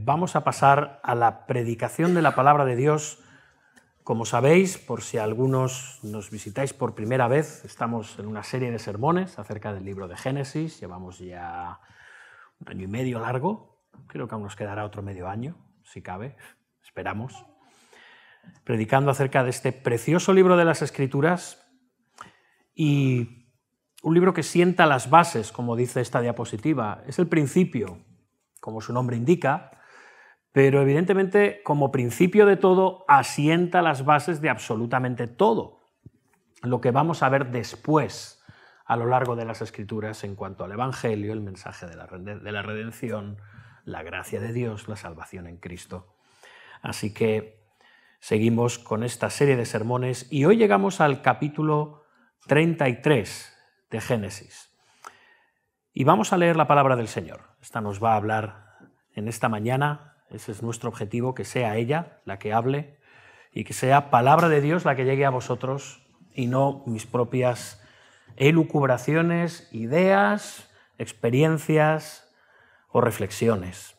Vamos a pasar a la predicación de la palabra de Dios. Como sabéis, por si algunos nos visitáis por primera vez, estamos en una serie de sermones acerca del libro de Génesis. Llevamos ya 1 año y medio largo, creo que aún nos quedará otro medio año, si cabe, esperamos, predicando acerca de este precioso libro de las Escrituras y un libro que sienta las bases, como dice esta diapositiva. Es el principio, como su nombre indica, pero evidentemente como principio de todo asienta las bases de absolutamente todo lo que vamos a ver después a lo largo de las Escrituras en cuanto al Evangelio, el mensaje de la redención, la gracia de Dios, la salvación en Cristo. Así que seguimos con esta serie de sermones y hoy llegamos al capítulo 33 de Génesis. Y vamos a leer la palabra del Señor. Esta nos va a hablar en esta mañana. Ese es nuestro objetivo, que sea ella la que hable y que sea palabra de Dios la que llegue a vosotros y no mis propias elucubraciones, ideas, experiencias o reflexiones.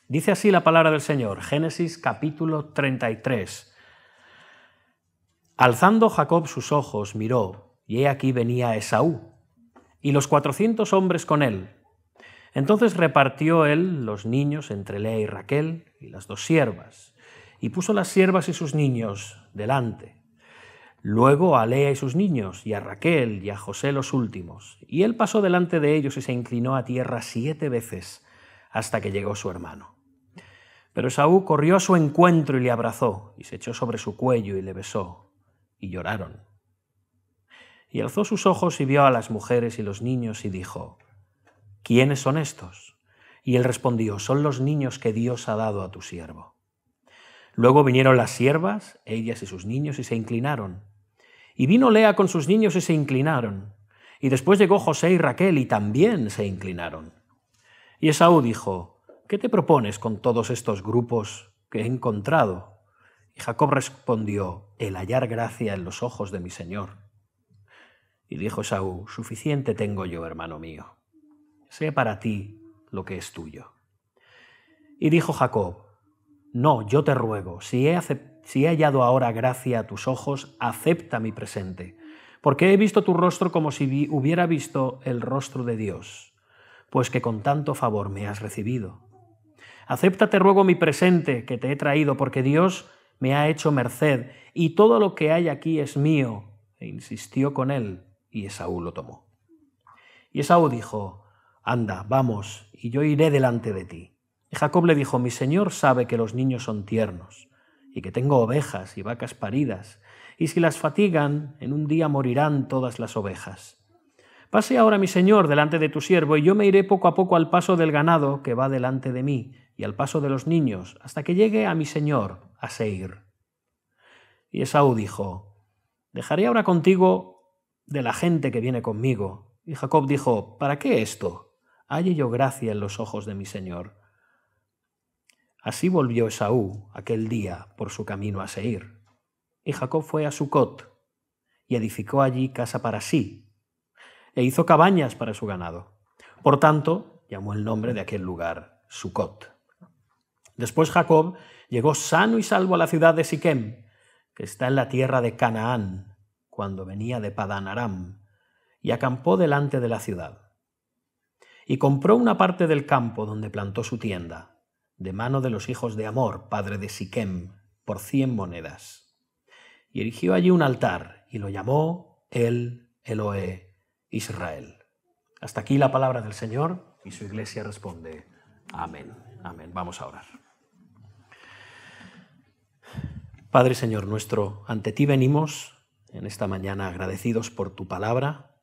Dice así la palabra del Señor, Génesis capítulo 33. Alzando Jacob sus ojos, miró, y he aquí venía Esaú, y los 400 hombres con él. Entonces repartió él los niños entre Lea y Raquel y las 2 siervas, y puso las siervas y sus niños delante. Luego a Lea y sus niños, y a Raquel y a José los últimos. Y él pasó delante de ellos y se inclinó a tierra 7 veces, hasta que llegó su hermano. Pero Esaú corrió a su encuentro y le abrazó, y se echó sobre su cuello y le besó, y lloraron. Y alzó sus ojos y vio a las mujeres y los niños y dijo, ¿quiénes son estos? Y él respondió, son los niños que Dios ha dado a tu siervo. Luego vinieron las siervas, ellas y sus niños, y se inclinaron. Y vino Lea con sus niños y se inclinaron. Y después llegó José y Raquel y también se inclinaron. Y Esaú dijo, ¿qué te propones con todos estos grupos que he encontrado? Y Jacob respondió, el hallar gracia en los ojos de mi señor. Y dijo Esaú, suficiente tengo yo, hermano mío. Sé para ti lo que es tuyo. Y dijo Jacob, no, yo te ruego, si he hallado ahora gracia a tus ojos, acepta mi presente, porque he visto tu rostro como si hubiera visto el rostro de Dios, pues que con tanto favor me has recibido. Acepta, te ruego, mi presente que te he traído, porque Dios me ha hecho merced, y todo lo que hay aquí es mío. E insistió con él, y Esaú lo tomó. Y Esaú dijo, anda, vamos, y yo iré delante de ti. Y Jacob le dijo, mi señor sabe que los niños son tiernos, y que tengo ovejas y vacas paridas, y si las fatigan, en un día morirán todas las ovejas. Pase ahora mi señor delante de tu siervo, y yo me iré poco a poco al paso del ganado que va delante de mí, y al paso de los niños, hasta que llegue a mi señor, a Seir. Y Esaú dijo, dejaré ahora contigo de la gente que viene conmigo. Y Jacob dijo, ¿para qué esto? Halle yo gracia en los ojos de mi señor. Así volvió Esaú aquel día por su camino a Seir. Y Jacob fue a Sucot, y edificó allí casa para sí, e hizo cabañas para su ganado. Por tanto, llamó el nombre de aquel lugar Sucot. Después Jacob llegó sano y salvo a la ciudad de Siquem, que está en la tierra de Canaán, cuando venía de Padán Aram, y acampó delante de la ciudad. Y compró una parte del campo donde plantó su tienda, de mano de los hijos de Hamor, padre de Siquem, por 100 monedas. Y erigió allí un altar, y lo llamó El Elohe Israel. Hasta aquí la palabra del Señor, y su iglesia responde, amén. Amén. Vamos a orar. Padre Señor nuestro, ante ti venimos en esta mañana agradecidos por tu palabra.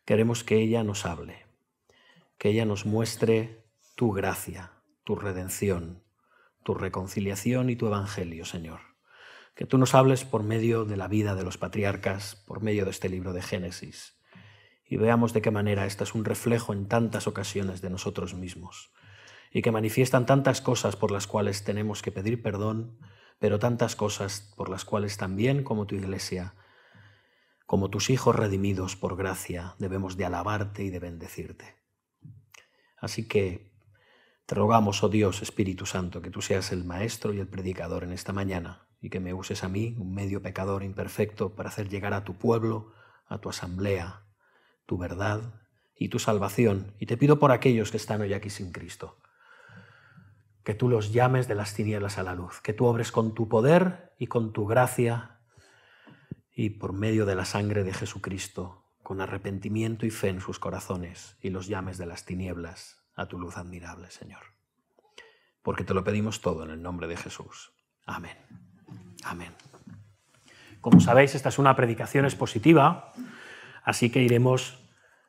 Queremos que ella nos hable, que ella nos muestre tu gracia, tu redención, tu reconciliación y tu evangelio, Señor. Que tú nos hables por medio de la vida de los patriarcas, por medio de este libro de Génesis, y veamos de qué manera este es un reflejo en tantas ocasiones de nosotros mismos, y que manifiestan tantas cosas por las cuales tenemos que pedir perdón, pero tantas cosas por las cuales también, como tu iglesia, como tus hijos redimidos por gracia, debemos de alabarte y de bendecirte. Así que Te rogamos, oh Dios, Espíritu Santo, que tú seas el maestro y el predicador en esta mañana y que me uses a mí, un medio pecador imperfecto, para hacer llegar a tu pueblo, a tu asamblea, tu verdad y tu salvación. Y te pido por aquellos que están hoy aquí sin Cristo, que tú los llames de las tinieblas a la luz, que tú obres con tu poder y con tu gracia y por medio de la sangre de Jesucristo, con arrepentimiento y fe en sus corazones, y los llames de las tinieblas a tu luz admirable, Señor. Porque te lo pedimos todo en el nombre de Jesús. Amén. Amén. Como sabéis, esta es una predicación expositiva, así que iremos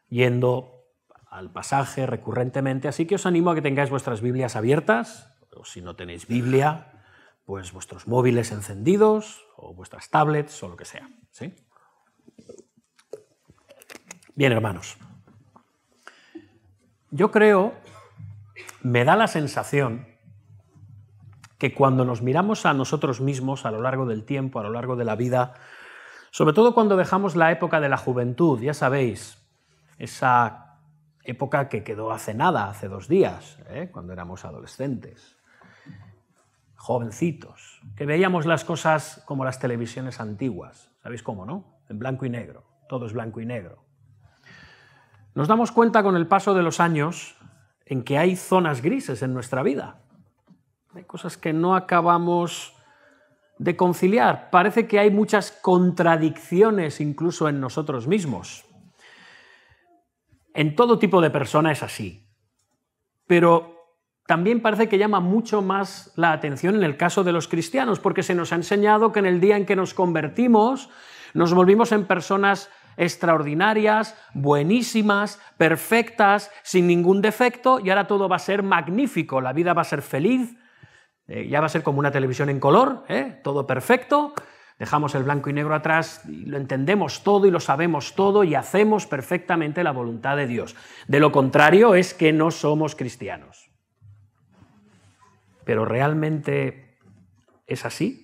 yendo al pasaje recurrentemente, así que os animo a que tengáis vuestras Biblias abiertas, o si no tenéis Biblia, pues vuestros móviles encendidos, o vuestras tablets, o lo que sea, ¿sí? Bien, hermanos. Yo creo, me da la sensación que cuando nos miramos a nosotros mismos a lo largo del tiempo, a lo largo de la vida, sobre todo cuando dejamos la época de la juventud, ya sabéis, esa época que quedó hace nada, hace 2 días, cuando éramos adolescentes, jovencitos, que veíamos las cosas como las televisiones antiguas, ¿sabéis cómo, no? En blanco y negro, todo es blanco y negro. Nos damos cuenta con el paso de los años en que hay zonas grises en nuestra vida. Hay cosas que no acabamos de conciliar. Parece que hay muchas contradicciones incluso en nosotros mismos. En todo tipo de persona es así. Pero también parece que llama mucho más la atención en el caso de los cristianos, porque se nos ha enseñado que en el día en que nos convertimos, nos volvimos en personas extraordinarias, buenísimas, perfectas, sin ningún defecto, y ahora todo va a ser magnífico, la vida va a ser feliz, ya va a ser como una televisión en color, todo perfecto, dejamos el blanco y negro atrás, y lo entendemos todo y lo sabemos todo y hacemos perfectamente la voluntad de Dios. De lo contrario es que no somos cristianos. ¿Pero realmente es así?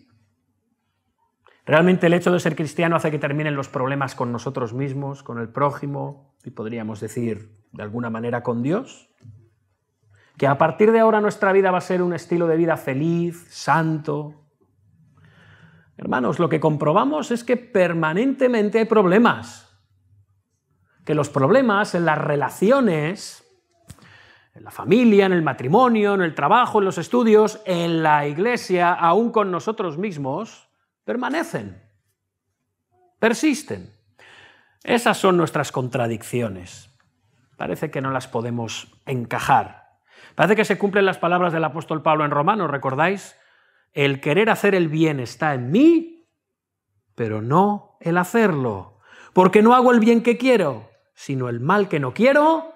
¿Realmente el hecho de ser cristiano hace que terminen los problemas con nosotros mismos, con el prójimo, y podríamos decir, de alguna manera, con Dios? ¿Que a partir de ahora nuestra vida va a ser un estilo de vida feliz, santo? Hermanos, lo que comprobamos es que permanentemente hay problemas. Que los problemas en las relaciones, en la familia, en el matrimonio, en el trabajo, en los estudios, en la iglesia, aún con nosotros mismos, permanecen, persisten. Esas son nuestras contradicciones. Parece que no las podemos encajar. Parece que se cumplen las palabras del apóstol Pablo en Romanos, ¿recordáis? El querer hacer el bien está en mí, pero no el hacerlo. Porque no hago el bien que quiero, sino el mal que no quiero,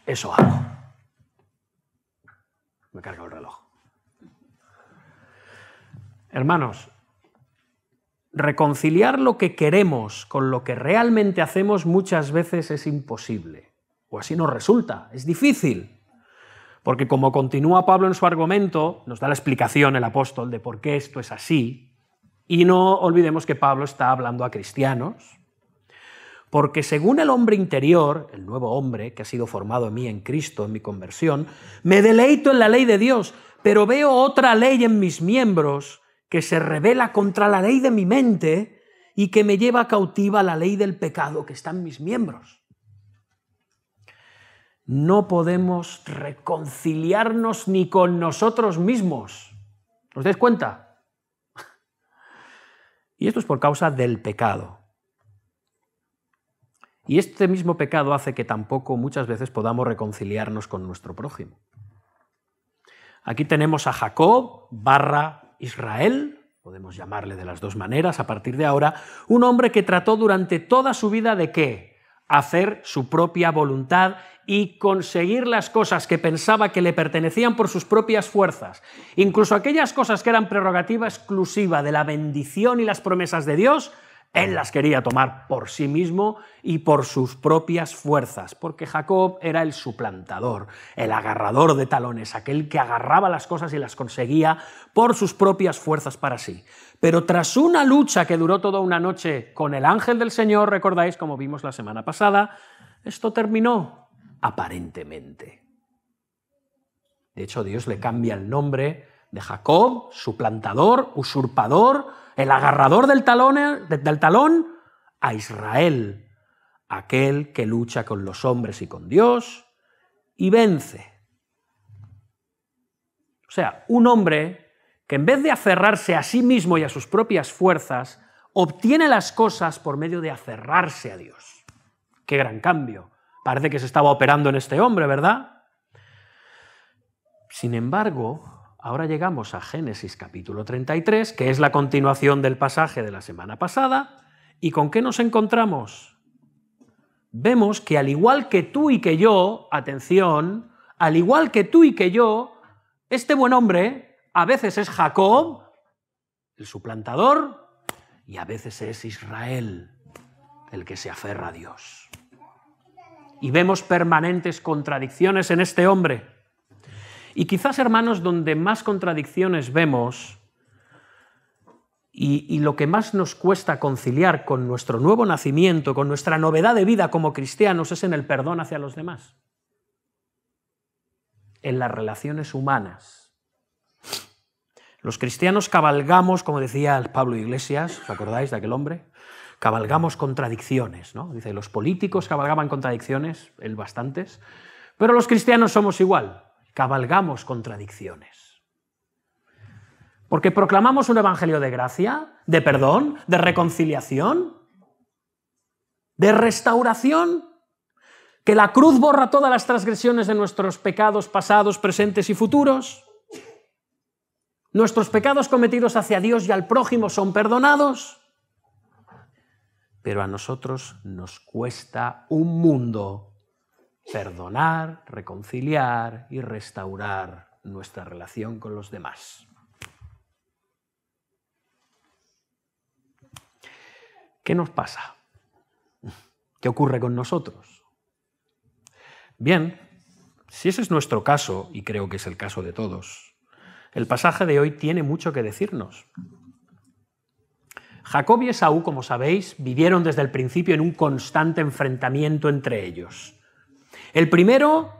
eso hago. Me he cargado el reloj. Hermanos, reconciliar lo que queremos con lo que realmente hacemos muchas veces es imposible, o así nos resulta, es difícil, porque como continúa Pablo en su argumento, nos da la explicación el apóstol de por qué esto es así, y no olvidemos que Pablo está hablando a cristianos, porque según el hombre interior, el nuevo hombre que ha sido formado en mí en Cristo, en mi conversión, me deleito en la ley de Dios, pero veo otra ley en mis miembros que se rebela contra la ley de mi mente y que me lleva cautiva la ley del pecado que está en mis miembros. No podemos reconciliarnos ni con nosotros mismos. ¿Os dais cuenta? Y esto es por causa del pecado. Y este mismo pecado hace que tampoco muchas veces podamos reconciliarnos con nuestro prójimo. Aquí tenemos a Jacob / Israel, podemos llamarle de las 2 maneras a partir de ahora, un hombre que trató durante toda su vida de ¿qué? Hacer su propia voluntad y conseguir las cosas que pensaba que le pertenecían por sus propias fuerzas, incluso aquellas cosas que eran prerrogativa exclusiva de la bendición y las promesas de Dios, él las quería tomar por sí mismo y por sus propias fuerzas, porque Jacob era el suplantador, el agarrador de talones, aquel que agarraba las cosas y las conseguía por sus propias fuerzas para sí. Pero tras una lucha que duró toda una noche con el ángel del Señor, recordáis, como vimos la semana pasada, esto terminó aparentemente. De hecho, Dios le cambia el nombre de Jacob, suplantador, usurpador, el agarrador del talón, a Israel, aquel que lucha con los hombres y con Dios y vence. O sea, un hombre que en vez de aferrarse a sí mismo y a sus propias fuerzas, obtiene las cosas por medio de aferrarse a Dios. ¡Qué gran cambio! Parece que se estaba operando en este hombre, ¿verdad? Sin embargo, ahora llegamos a Génesis capítulo 33, que es la continuación del pasaje de la semana pasada, ¿y con qué nos encontramos? Vemos que al igual que tú y que yo, atención, al igual que tú y que yo, este buen hombre a veces es Jacob, el suplantador, y a veces es Israel, el que se aferra a Dios. Y vemos permanentes contradicciones en este hombre. Y quizás, hermanos, donde más contradicciones vemos y lo que más nos cuesta conciliar con nuestro nuevo nacimiento, con nuestra novedad de vida como cristianos, es en el perdón hacia los demás, en las relaciones humanas. Los cristianos cabalgamos, como decía Pablo Iglesias, ¿os acordáis de aquel hombre? Cabalgamos contradicciones, ¿no? Dice, los políticos cabalgaban contradicciones, él bastantes, pero los cristianos somos igual, cabalgamos contradicciones. Porque proclamamos un evangelio de gracia, de perdón, de reconciliación, de restauración, que la cruz borra todas las transgresiones de nuestros pecados pasados, presentes y futuros. Nuestros pecados cometidos hacia Dios y al prójimo son perdonados. Pero a nosotros nos cuesta un mundo perdonar, reconciliar y restaurar nuestra relación con los demás. ¿Qué nos pasa? ¿Qué ocurre con nosotros? Bien, si ese es nuestro caso, y creo que es el caso de todos, el pasaje de hoy tiene mucho que decirnos. Jacob y Esaú, como sabéis, vivieron desde el principio en un constante enfrentamiento entre ellos. El primero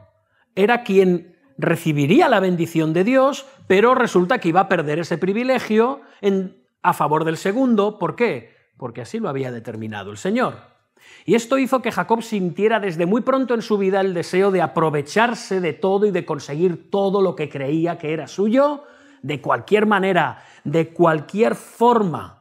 era quien recibiría la bendición de Dios, pero resulta que iba a perder ese privilegio a favor del segundo. ¿Por qué? Porque así lo había determinado el Señor. Y esto hizo que Jacob sintiera desde muy pronto en su vida el deseo de aprovecharse de todo y de conseguir todo lo que creía que era suyo, de cualquier manera, de cualquier forma.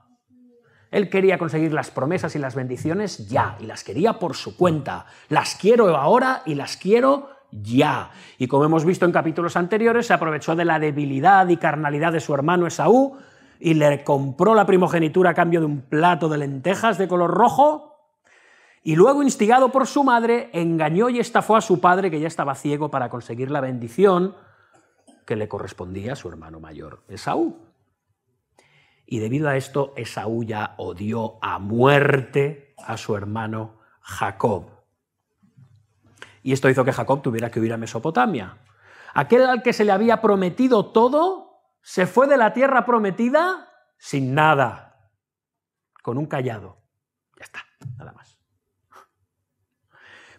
Él quería conseguir las promesas y las bendiciones ya, y las quería por su cuenta. Las quiero ahora y las quiero ya. Y como hemos visto en capítulos anteriores, se aprovechó de la debilidad y carnalidad de su hermano Esaú y le compró la primogenitura a cambio de un plato de lentejas de color rojo, y luego, instigado por su madre, engañó y estafó a su padre, que ya estaba ciego, para conseguir la bendición que le correspondía a su hermano mayor, Esaú. Y debido a esto, Esaú ya odió a muerte a su hermano Jacob. Y esto hizo que Jacob tuviera que huir a Mesopotamia. Aquel al que se le había prometido todo se fue de la tierra prometida sin nada, con un cayado. Ya está, nada más.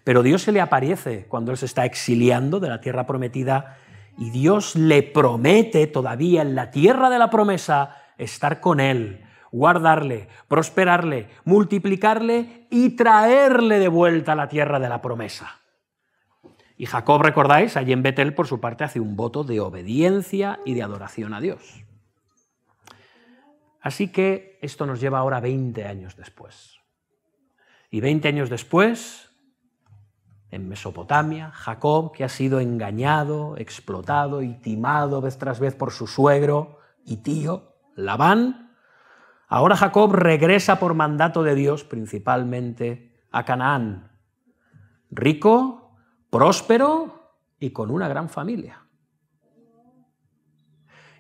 Pero Dios se le aparece cuando él se está exiliando de la tierra prometida, y Dios le promete todavía en la tierra de la promesa estar con él, guardarle, prosperarle, multiplicarle y traerle de vuelta a la tierra de la promesa. Y Jacob, recordáis, allí en Betel, por su parte, hace un voto de obediencia y de adoración a Dios. Así que esto nos lleva ahora 20 años después. Y 20 años después, en Mesopotamia, Jacob, que ha sido engañado, explotado y timado vez tras vez por su suegro y tío, Labán, ahora Jacob regresa por mandato de Dios principalmente a Canaán, rico, próspero y con una gran familia.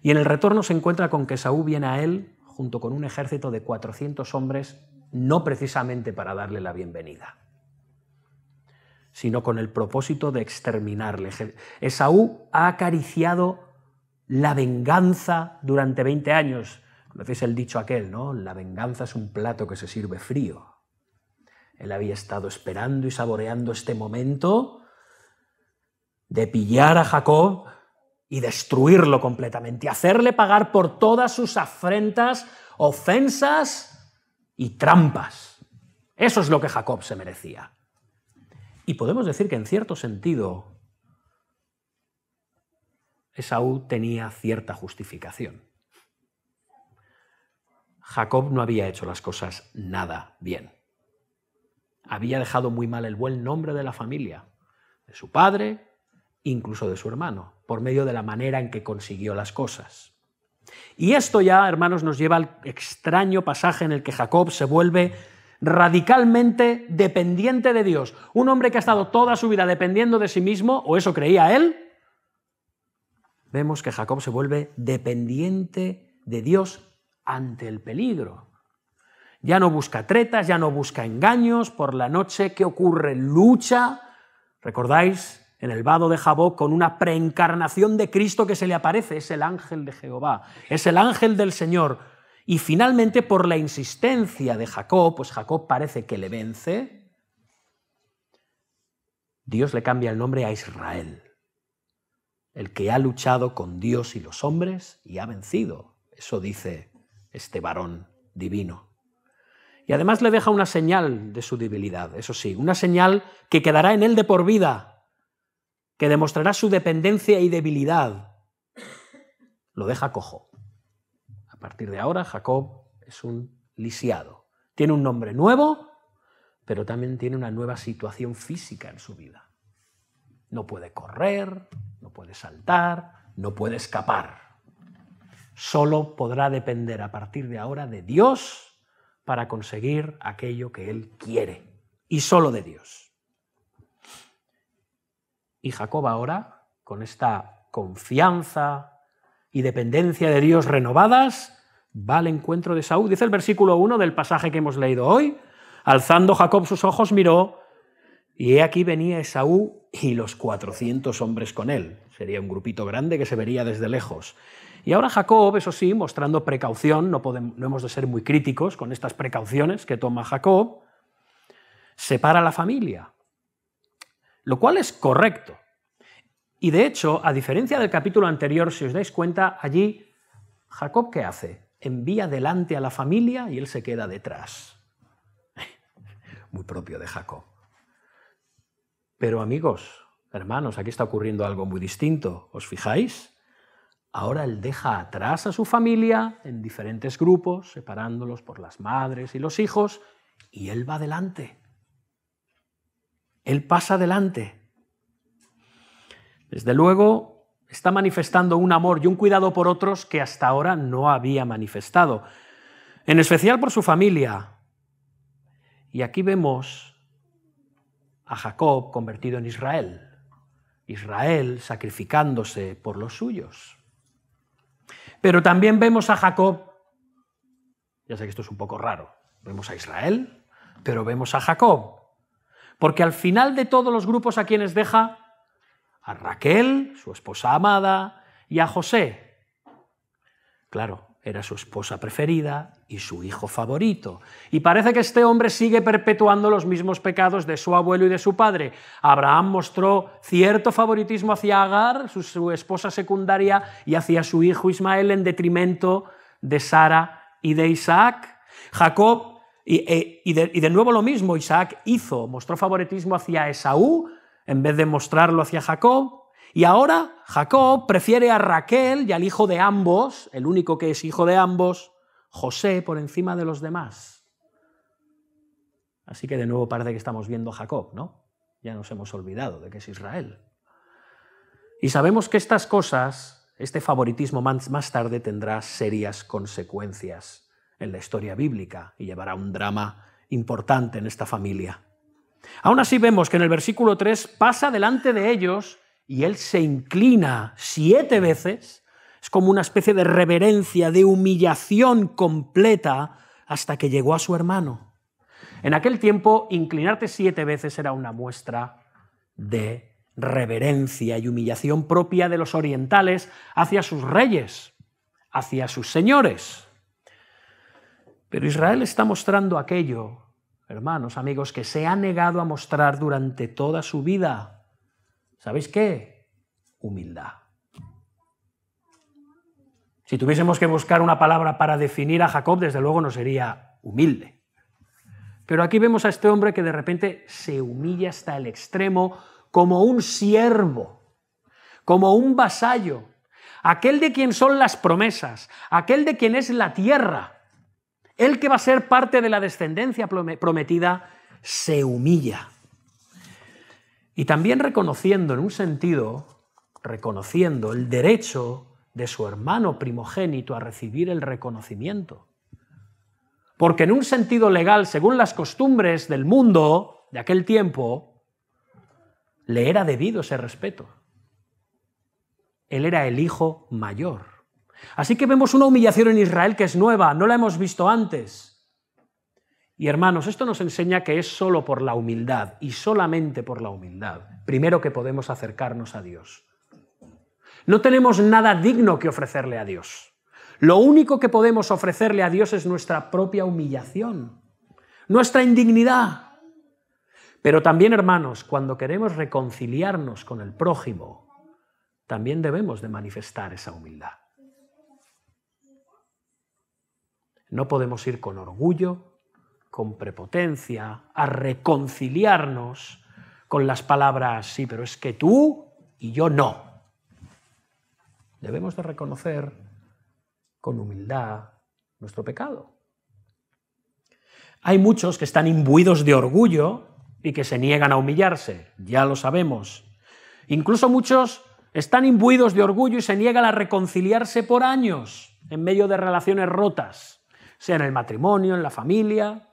Y en el retorno se encuentra con que Esaú viene a él junto con un ejército de 400 hombres, no precisamente para darle la bienvenida, sino con el propósito de exterminarle. Esaú ha acariciado la venganza durante 20 años. Conocéis el dicho aquel, ¿no? La venganza es un plato que se sirve frío. Él había estado esperando y saboreando este momento de pillar a Jacob y destruirlo completamente, y hacerle pagar por todas sus afrentas, ofensas y trampas. Eso es lo que Jacob se merecía. Y podemos decir que en cierto sentido Esaú tenía cierta justificación. Jacob no había hecho las cosas nada bien. Había dejado muy mal el buen nombre de la familia, de su padre, incluso de su hermano, por medio de la manera en que consiguió las cosas. Y esto ya, hermanos, nos lleva al extraño pasaje en el que Jacob se vuelve radicalmente dependiente de Dios. Un hombre que ha estado toda su vida dependiendo de sí mismo, o eso creía él. Vemos que Jacob se vuelve dependiente de Dios ante el peligro. Ya no busca tretas, ya no busca engaños. Por la noche, ¿qué ocurre? Lucha. ¿Recordáis? En el vado de Jaboc, con una preencarnación de Cristo que se le aparece. Es el ángel de Jehová, es el ángel del Señor. Y finalmente, por la insistencia de Jacob, pues Jacob parece que le vence, Dios le cambia el nombre a Israel, el que ha luchado con Dios y los hombres y ha vencido. Eso dice este varón divino. Y además le deja una señal de su debilidad, eso sí, una señal que quedará en él de por vida, que demostrará su dependencia y debilidad. Lo deja cojo. A partir de ahora, Jacob es un lisiado. Tiene un nombre nuevo, pero también tiene una nueva situación física en su vida. No puede correr, no puede saltar, no puede escapar. Solo podrá depender a partir de ahora de Dios para conseguir aquello que él quiere, y solo de Dios. Y Jacob ahora, con esta confianza y dependencia de Dios renovadas, va al encuentro de Esaú. Dice el versículo 1 del pasaje que hemos leído hoy: alzando Jacob sus ojos miró, y he aquí venía Esaú y los 400 hombres con él. Sería un grupito grande que se vería desde lejos. Y ahora Jacob, eso sí, mostrando precaución, no hemos de ser muy críticos con estas precauciones que toma Jacob, separa a la familia, lo cual es correcto. Y de hecho, a diferencia del capítulo anterior, si os dais cuenta, allí Jacob, ¿qué hace? Envía delante a la familia y él se queda detrás. Muy propio de Jacob. Pero amigos, hermanos, aquí está ocurriendo algo muy distinto. ¿Os fijáis? Ahora él deja atrás a su familia en diferentes grupos, separándolos por las madres y los hijos, y él va adelante. Él pasa adelante. Desde luego, está manifestando un amor y un cuidado por otros que hasta ahora no había manifestado, en especial por su familia. Y aquí vemos a Jacob convertido en Israel, Israel sacrificándose por los suyos. Pero también vemos a Jacob, ya sé que esto es un poco raro, vemos a Israel, pero vemos a Jacob, porque al final de todos los grupos a quienes deja, a Raquel, su esposa amada, y a José. Claro, era su esposa preferida y su hijo favorito. Y parece que este hombre sigue perpetuando los mismos pecados de su abuelo y de su padre. Abraham mostró cierto favoritismo hacia Agar, su esposa secundaria, y hacia su hijo Ismael en detrimento de Sara y de Isaac. Jacob, y de nuevo lo mismo, Isaac mostró favoritismo hacia Esaú en vez de mostrarlo hacia Jacob. Y ahora Jacob prefiere a Raquel y al hijo de ambos, el único que es hijo de ambos, José, por encima de los demás. Así que de nuevo parece que estamos viendo a Jacob, ¿no? Ya nos hemos olvidado de que es Israel. Y sabemos que estas cosas, este favoritismo más tarde tendrá serias consecuencias en la historia bíblica y llevará un drama importante en esta familia. Aún así vemos que en el versículo 3 pasa delante de ellos y él se inclina 7 veces, es como una especie de reverencia, de humillación completa, hasta que llegó a su hermano. En aquel tiempo, inclinarte 7 veces era una muestra de reverencia y humillación propia de los orientales hacia sus reyes, hacia sus señores. Pero Israel está mostrando aquello, hermanos, amigos, que se ha negado a mostrar durante toda su vida. ¿Sabéis qué? Humildad. Si tuviésemos que buscar una palabra para definir a Jacob, desde luego no sería humilde. Pero aquí vemos a este hombre que de repente se humilla hasta el extremo como un siervo, como un vasallo, aquel de quien son las promesas, aquel de quien es la tierra, el que va a ser parte de la descendencia prometida, se humilla. Y también reconociendo, en un sentido, reconociendo el derecho de su hermano primogénito a recibir el reconocimiento. Porque en un sentido legal, según las costumbres del mundo de aquel tiempo, le era debido ese respeto. Él era el hijo mayor. Así que vemos una humillación en Israel que es nueva, no la hemos visto antes. Y hermanos, esto nos enseña que es solo por la humildad y solamente por la humildad, primero, que podemos acercarnos a Dios. No tenemos nada digno que ofrecerle a Dios. Lo único que podemos ofrecerle a Dios es nuestra propia humillación, nuestra indignidad. Pero también, hermanos, cuando queremos reconciliarnos con el prójimo, también debemos de manifestar esa humildad. No podemos ir con orgullo, con prepotencia, a reconciliarnos con las palabras, sí, pero es que tú y yo no. Debemos de reconocer con humildad nuestro pecado. Hay muchos que están imbuidos de orgullo y que se niegan a humillarse, ya lo sabemos. Incluso muchos están imbuidos de orgullo y se niegan a reconciliarse por años en medio de relaciones rotas, sea en el matrimonio, en la familia,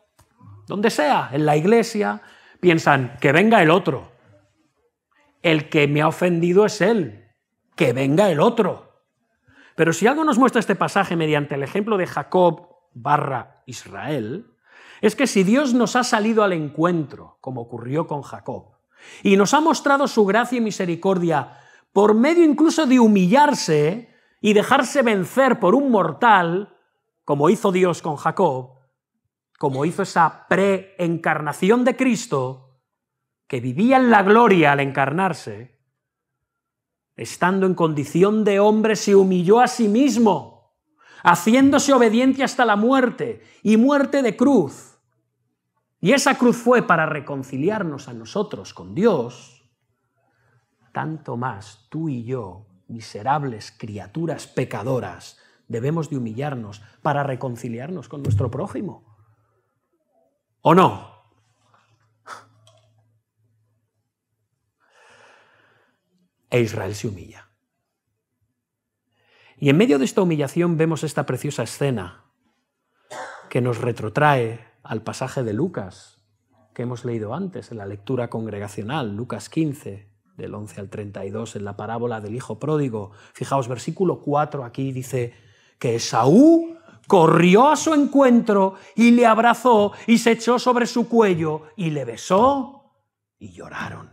donde sea, en la iglesia. Piensan, que venga el otro. El que me ha ofendido es él, que venga el otro. Pero si algo nos muestra este pasaje mediante el ejemplo de Jacob / Israel, es que si Dios nos ha salido al encuentro, como ocurrió con Jacob, y nos ha mostrado su gracia y misericordia por medio incluso de humillarse y dejarse vencer por un mortal, como hizo Dios con Jacob, como hizo esa preencarnación de Cristo, que vivía en la gloria al encarnarse, estando en condición de hombre, se humilló a sí mismo, haciéndose obediente hasta la muerte, y muerte de cruz. Y esa cruz fue para reconciliarnos a nosotros con Dios. Tanto más tú y yo, miserables criaturas pecadoras, debemos de humillarnos para reconciliarnos con nuestro prójimo. ¿O no? E Israel se humilla. Y en medio de esta humillación vemos esta preciosa escena que nos retrotrae al pasaje de Lucas que hemos leído antes en la lectura congregacional, Lucas 15, del 11 al 32, en la parábola del hijo pródigo. Fijaos, versículo 4 aquí dice que Esaú corrió a su encuentro y le abrazó y se echó sobre su cuello y le besó y lloraron.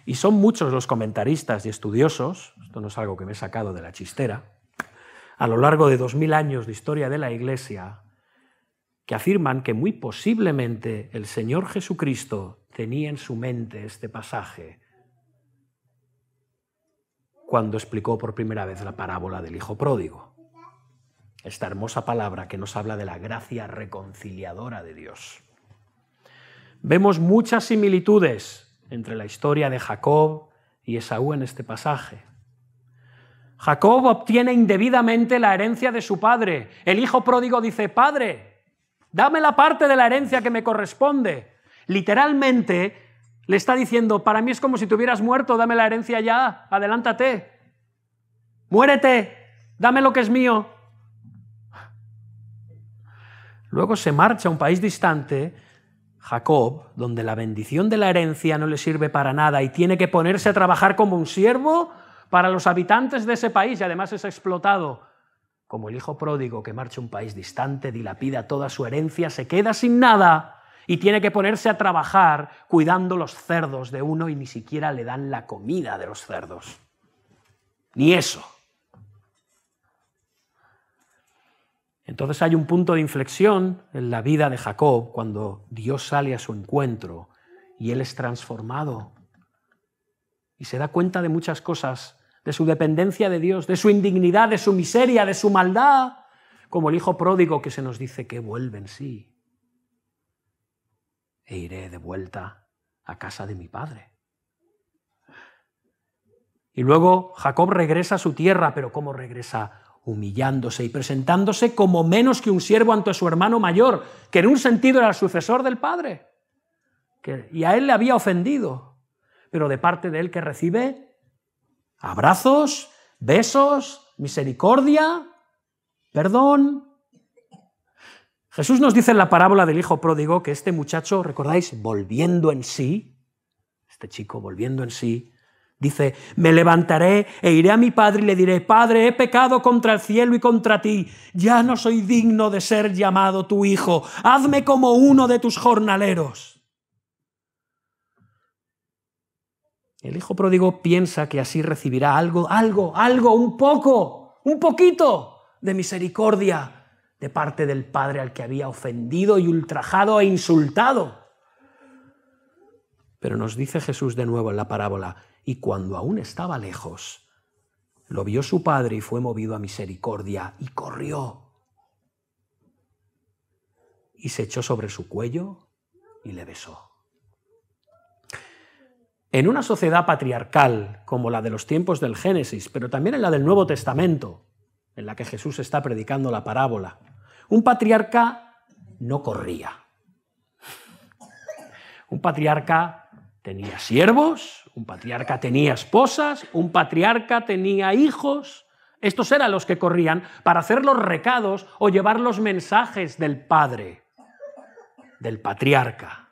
Y son muchos los comentaristas y estudiosos, esto no es algo que me he sacado de la chistera, a lo largo de 2000 años de historia de la Iglesia, que afirman que muy posiblemente el Señor Jesucristo tenía en su mente este pasaje cuando explicó por primera vez la parábola del hijo pródigo. Esta hermosa palabra que nos habla de la gracia reconciliadora de Dios. Vemos muchas similitudes entre la historia de Jacob y Esaú en este pasaje. Jacob obtiene indebidamente la herencia de su padre. El hijo pródigo dice, padre, dame la parte de la herencia que me corresponde. Literalmente le está diciendo, para mí es como si te hubieras muerto, dame la herencia ya, adelántate. Muérete, dame lo que es mío. Luego se marcha a un país distante, Jacob, donde la bendición de la herencia no le sirve para nada y tiene que ponerse a trabajar como un siervo para los habitantes de ese país y además es explotado. Como el hijo pródigo que marcha a un país distante, dilapida toda su herencia, se queda sin nada y tiene que ponerse a trabajar cuidando los cerdos de uno y ni siquiera le dan la comida de los cerdos. Ni eso. Entonces hay un punto de inflexión en la vida de Jacob cuando Dios sale a su encuentro y él es transformado y se da cuenta de muchas cosas de su dependencia de Dios, de su indignidad, de su miseria, de su maldad, como el hijo pródigo que se nos dice que vuelve en sí. E iré de vuelta a casa de mi padre. Y luego Jacob regresa a su tierra, pero ¿cómo regresa? Humillándose y presentándose como menos que un siervo ante su hermano mayor, que en un sentido era el sucesor del padre, y a él le había ofendido, pero de parte de él que recibe abrazos, besos, misericordia, perdón. Jesús nos dice en la parábola del hijo pródigo que este muchacho, ¿recordáis? Volviendo en sí, este chico volviendo en sí, dice, me levantaré e iré a mi padre y le diré, Padre, he pecado contra el cielo y contra ti, ya no soy digno de ser llamado tu hijo, hazme como uno de tus jornaleros. El hijo pródigo piensa que así recibirá algo, un poquito de misericordia de parte del padre al que había ofendido y ultrajado e insultado. Pero nos dice Jesús de nuevo en la parábola, y cuando aún estaba lejos, lo vio su padre y fue movido a misericordia y corrió. Y se echó sobre su cuello y le besó. En una sociedad patriarcal como la de los tiempos del Génesis, pero también en la del Nuevo Testamento, en la que Jesús está predicando la parábola, un patriarca no corría. Un patriarca tenía siervos, un patriarca tenía esposas, un patriarca tenía hijos. Estos eran los que corrían para hacer los recados o llevar los mensajes del padre, del patriarca.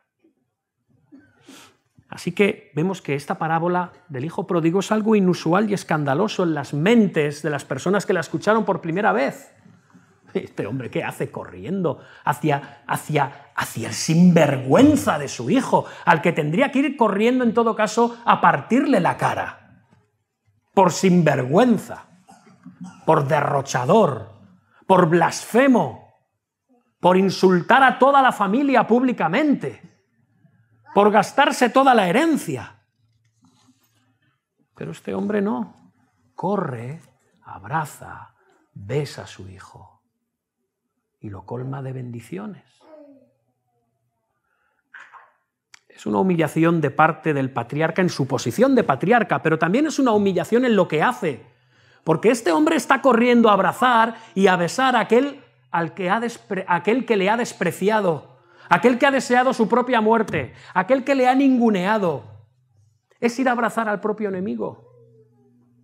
Así que vemos que esta parábola del hijo pródigo es algo inusual y escandaloso en las mentes de las personas que la escucharon por primera vez. Este hombre, ¿qué hace corriendo hacia el sinvergüenza de su hijo, al que tendría que ir corriendo en todo caso a partirle la cara? Por sinvergüenza, por derrochador, por blasfemo, por insultar a toda la familia públicamente, por gastarse toda la herencia. Pero este hombre no, corre, abraza, besa a su hijo y lo colma de bendiciones. Es una humillación de parte del patriarca en su posición de patriarca, pero también es una humillación en lo que hace, porque este hombre está corriendo a abrazar y a besar a aquel que le ha despreciado, aquel que ha deseado su propia muerte, aquel que le ha ninguneado. Es ir a abrazar al propio enemigo.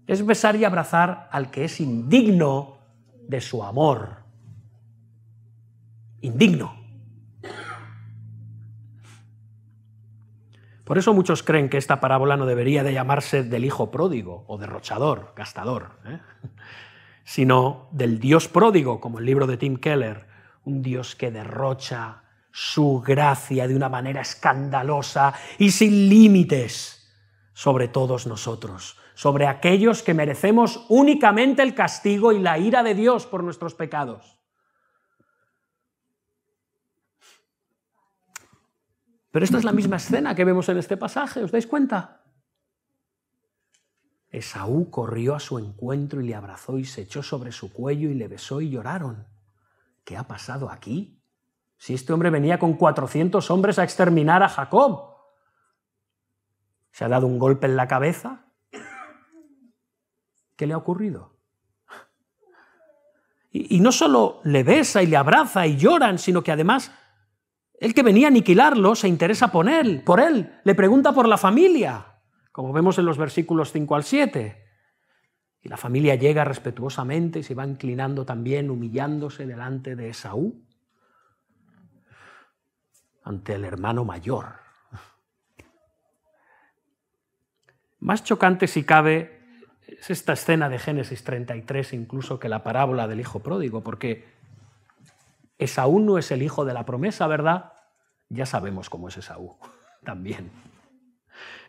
Es besar y abrazar al que es indigno de su amor. Indigno. Por eso muchos creen que esta parábola no debería de llamarse del hijo pródigo o derrochador, gastador, sino del Dios pródigo, como el libro de Tim Keller, un Dios que derrocha su gracia de una manera escandalosa y sin límites sobre todos nosotros, sobre aquellos que merecemos únicamente el castigo y la ira de Dios por nuestros pecados. Pero esta es la misma escena que vemos en este pasaje, ¿os dais cuenta? Esaú corrió a su encuentro y le abrazó y se echó sobre su cuello y le besó y lloraron. ¿Qué ha pasado aquí? Si este hombre venía con 400 hombres a exterminar a Jacob. ¿Se ha dado un golpe en la cabeza? ¿Qué le ha ocurrido? Y no solo le besa y le abraza y lloran, sino que además el que venía a aniquilarlo se interesa por él, le pregunta por la familia, como vemos en los versículos 5 al 7. Y la familia llega respetuosamente y se va inclinando también, humillándose delante de Esaú, ante el hermano mayor. Más chocante, si cabe, es esta escena de Génesis 33, incluso que la parábola del hijo pródigo, porque Esaú no es el hijo de la promesa, ¿verdad? Ya sabemos cómo es Esaú, también.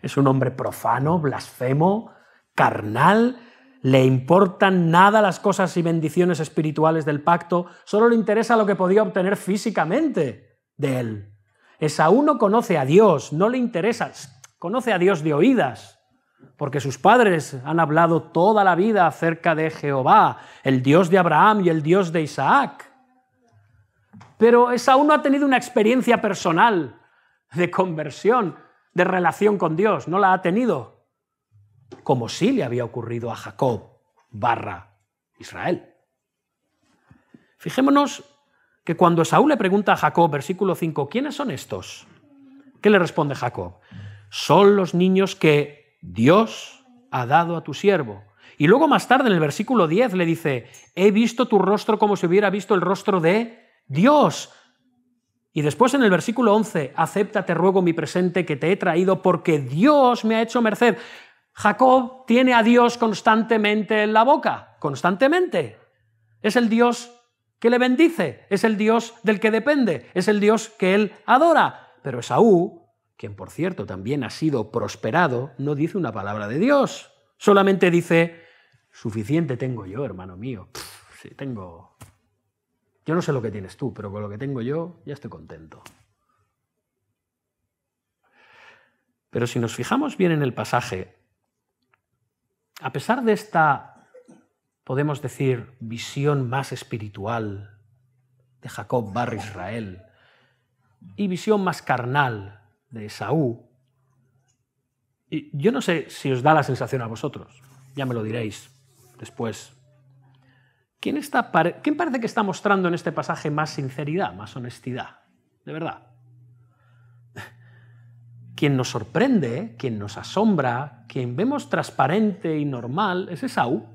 Es un hombre profano, blasfemo, carnal, le importan nada las cosas y bendiciones espirituales del pacto, solo le interesa lo que podía obtener físicamente de él. Esaú no conoce a Dios, no le interesa, conoce a Dios de oídas, porque sus padres han hablado toda la vida acerca de Jehová, el Dios de Abraham y el Dios de Isaac. Pero Esaú no ha tenido una experiencia personal de conversión, de relación con Dios, no la ha tenido, como sí le había ocurrido a Jacob / Israel. Fijémonos que cuando Esaú le pregunta a Jacob, versículo 5, ¿quiénes son estos? ¿Qué le responde Jacob? Son los niños que Dios ha dado a tu siervo. Y luego más tarde en el versículo 10 le dice, he visto tu rostro como si hubiera visto el rostro de Dios. Y después en el versículo 11, acepta, te ruego, mi presente que te he traído porque Dios me ha hecho merced. Jacob tiene a Dios constantemente en la boca, constantemente. Es el Dios que le bendice, es el Dios del que depende, es el Dios que él adora. Pero Esaú, quien por cierto también ha sido prosperado, no dice una palabra de Dios. Solamente dice, suficiente tengo yo, hermano mío. Sí, tengo... Yo no sé lo que tienes tú, pero con lo que tengo yo ya estoy contento. Pero si nos fijamos bien en el pasaje, a pesar de esta, podemos decir, visión más espiritual de Jacob / Israel y visión más carnal de Esaú, y yo no sé si os da la sensación a vosotros, ya me lo diréis después. ¿Quién parece que está mostrando en este pasaje más sinceridad, más honestidad? De verdad. Quien nos sorprende, quien nos asombra, quien vemos transparente y normal, es Esaú.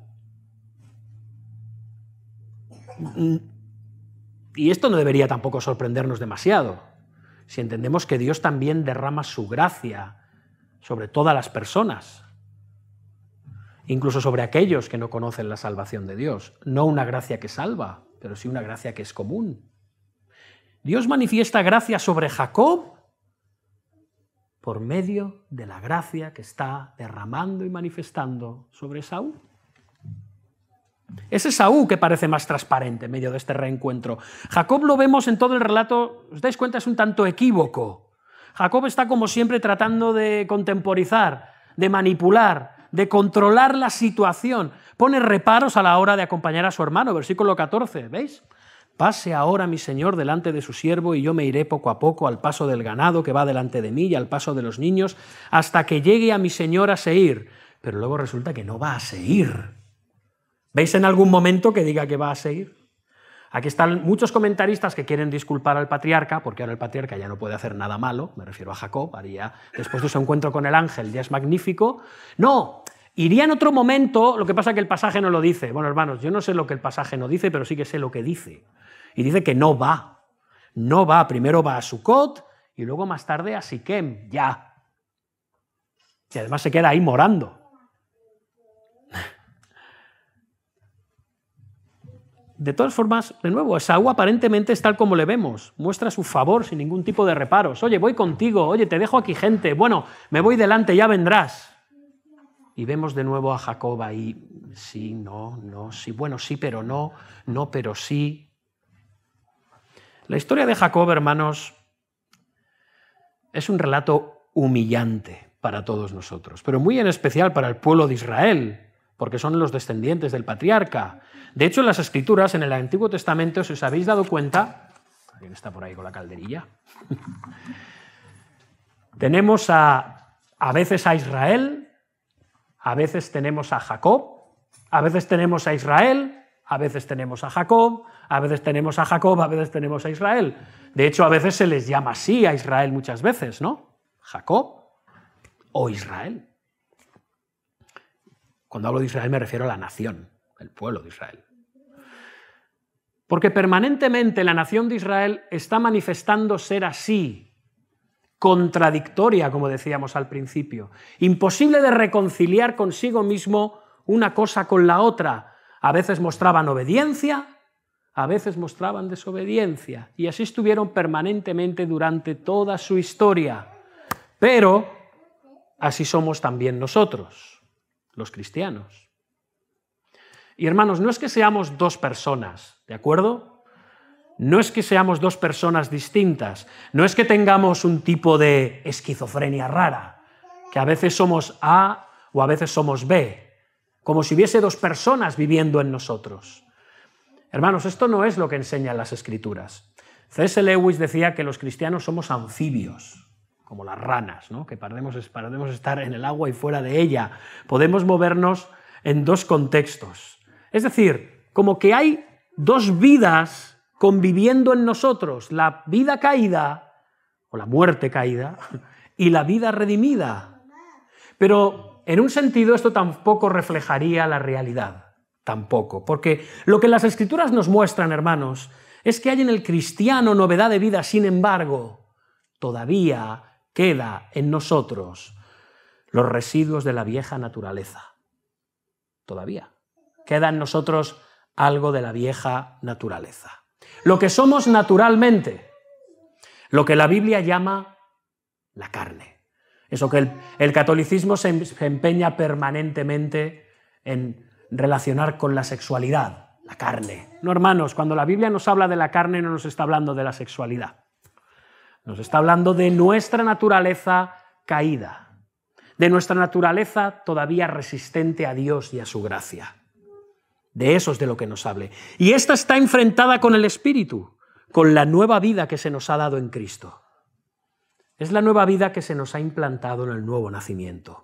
Y esto no debería tampoco sorprendernos demasiado, si entendemos que Dios también derrama su gracia sobre todas las personas, incluso sobre aquellos que no conocen la salvación de Dios. No una gracia que salva, pero sí una gracia que es común. Dios manifiesta gracia sobre Jacob por medio de la gracia que está derramando y manifestando sobre Esaú. Es Esaú que parece más transparente en medio de este reencuentro. Jacob lo vemos en todo el relato, os dais cuenta, es un tanto equívoco. Jacob está como siempre tratando de contemporizar, de manipular, de controlar la situación. Pone reparos a la hora de acompañar a su hermano, versículo 14, ¿veis? Pase ahora mi señor delante de su siervo y yo me iré poco a poco al paso del ganado que va delante de mí y al paso de los niños hasta que llegue a mi señor a Seir. Pero luego resulta que no va a Seir. ¿Veis en algún momento que diga que va a Seir? Aquí están muchos comentaristas que quieren disculpar al patriarca, porque ahora el patriarca ya no puede hacer nada malo, me refiero a Jacob, haría, después de su encuentro con el ángel, ya es magnífico. No, iría en otro momento, lo que pasa es que el pasaje no lo dice. Bueno, hermanos, yo no sé lo que el pasaje no dice, pero sí que sé lo que dice. Y dice que no va. No va, primero va a Sucot y luego más tarde a Siquem, ya. Y además se queda ahí morando. De todas formas, de nuevo, Esaú aparentemente es tal como le vemos, muestra su favor sin ningún tipo de reparos. Oye, voy contigo, oye, te dejo aquí gente, bueno, me voy delante, ya vendrás. Y vemos de nuevo a Jacob ahí, sí, no, no, sí, bueno, sí, pero no, no, pero sí. La historia de Jacob, hermanos, es un relato humillante para todos nosotros, pero muy en especial para el pueblo de Israel, porque son los descendientes del patriarca. De hecho, en las Escrituras, en el Antiguo Testamento, si os habéis dado cuenta, ¿alguien está por ahí con la calderilla? Tenemos a veces a Israel, a veces tenemos a Jacob, a veces tenemos a Israel, a veces tenemos a Jacob, a veces tenemos a Jacob, a veces tenemos a Israel. De hecho, a veces se les llama así a Israel muchas veces, ¿no? Jacob o Israel. Cuando hablo de Israel me refiero a la nación, el pueblo de Israel. Porque permanentemente la nación de Israel está manifestando ser así, contradictoria, como decíamos al principio, imposible de reconciliar consigo mismo una cosa con la otra. A veces mostraban obediencia, a veces mostraban desobediencia, y así estuvieron permanentemente durante toda su historia. Pero así somos también nosotros, los cristianos. Y hermanos, no es que seamos dos personas, ¿de acuerdo? No es que seamos dos personas distintas, no es que tengamos un tipo de esquizofrenia rara, que a veces somos A, o a veces somos B, como si hubiese dos personas viviendo en nosotros. Hermanos, esto no es lo que enseñan las Escrituras. C.S. Lewis decía que los cristianos somos anfibios, como las ranas, ¿no? Que podemos estar en el agua y fuera de ella. Podemos movernos en dos contextos. Es decir, como que hay dos vidas conviviendo en nosotros, la vida caída, o la muerte caída, y la vida redimida. Pero en un sentido esto tampoco reflejaría la realidad, tampoco, porque lo que las Escrituras nos muestran, hermanos, es que hay en el cristiano novedad de vida, sin embargo, todavía queda en nosotros los residuos de la vieja naturaleza. Todavía queda en nosotros algo de la vieja naturaleza. Lo que somos naturalmente, lo que la Biblia llama la carne. Eso que el catolicismo se empeña permanentemente en relacionar con la sexualidad. La carne. No, hermanos, cuando la Biblia nos habla de la carne no nos está hablando de la sexualidad. Nos está hablando de nuestra naturaleza caída, de nuestra naturaleza todavía resistente a Dios y a su gracia. De eso es de lo que nos hable. Y esta está enfrentada con el Espíritu, con la nueva vida que se nos ha dado en Cristo. Es la nueva vida que se nos ha implantado en el nuevo nacimiento.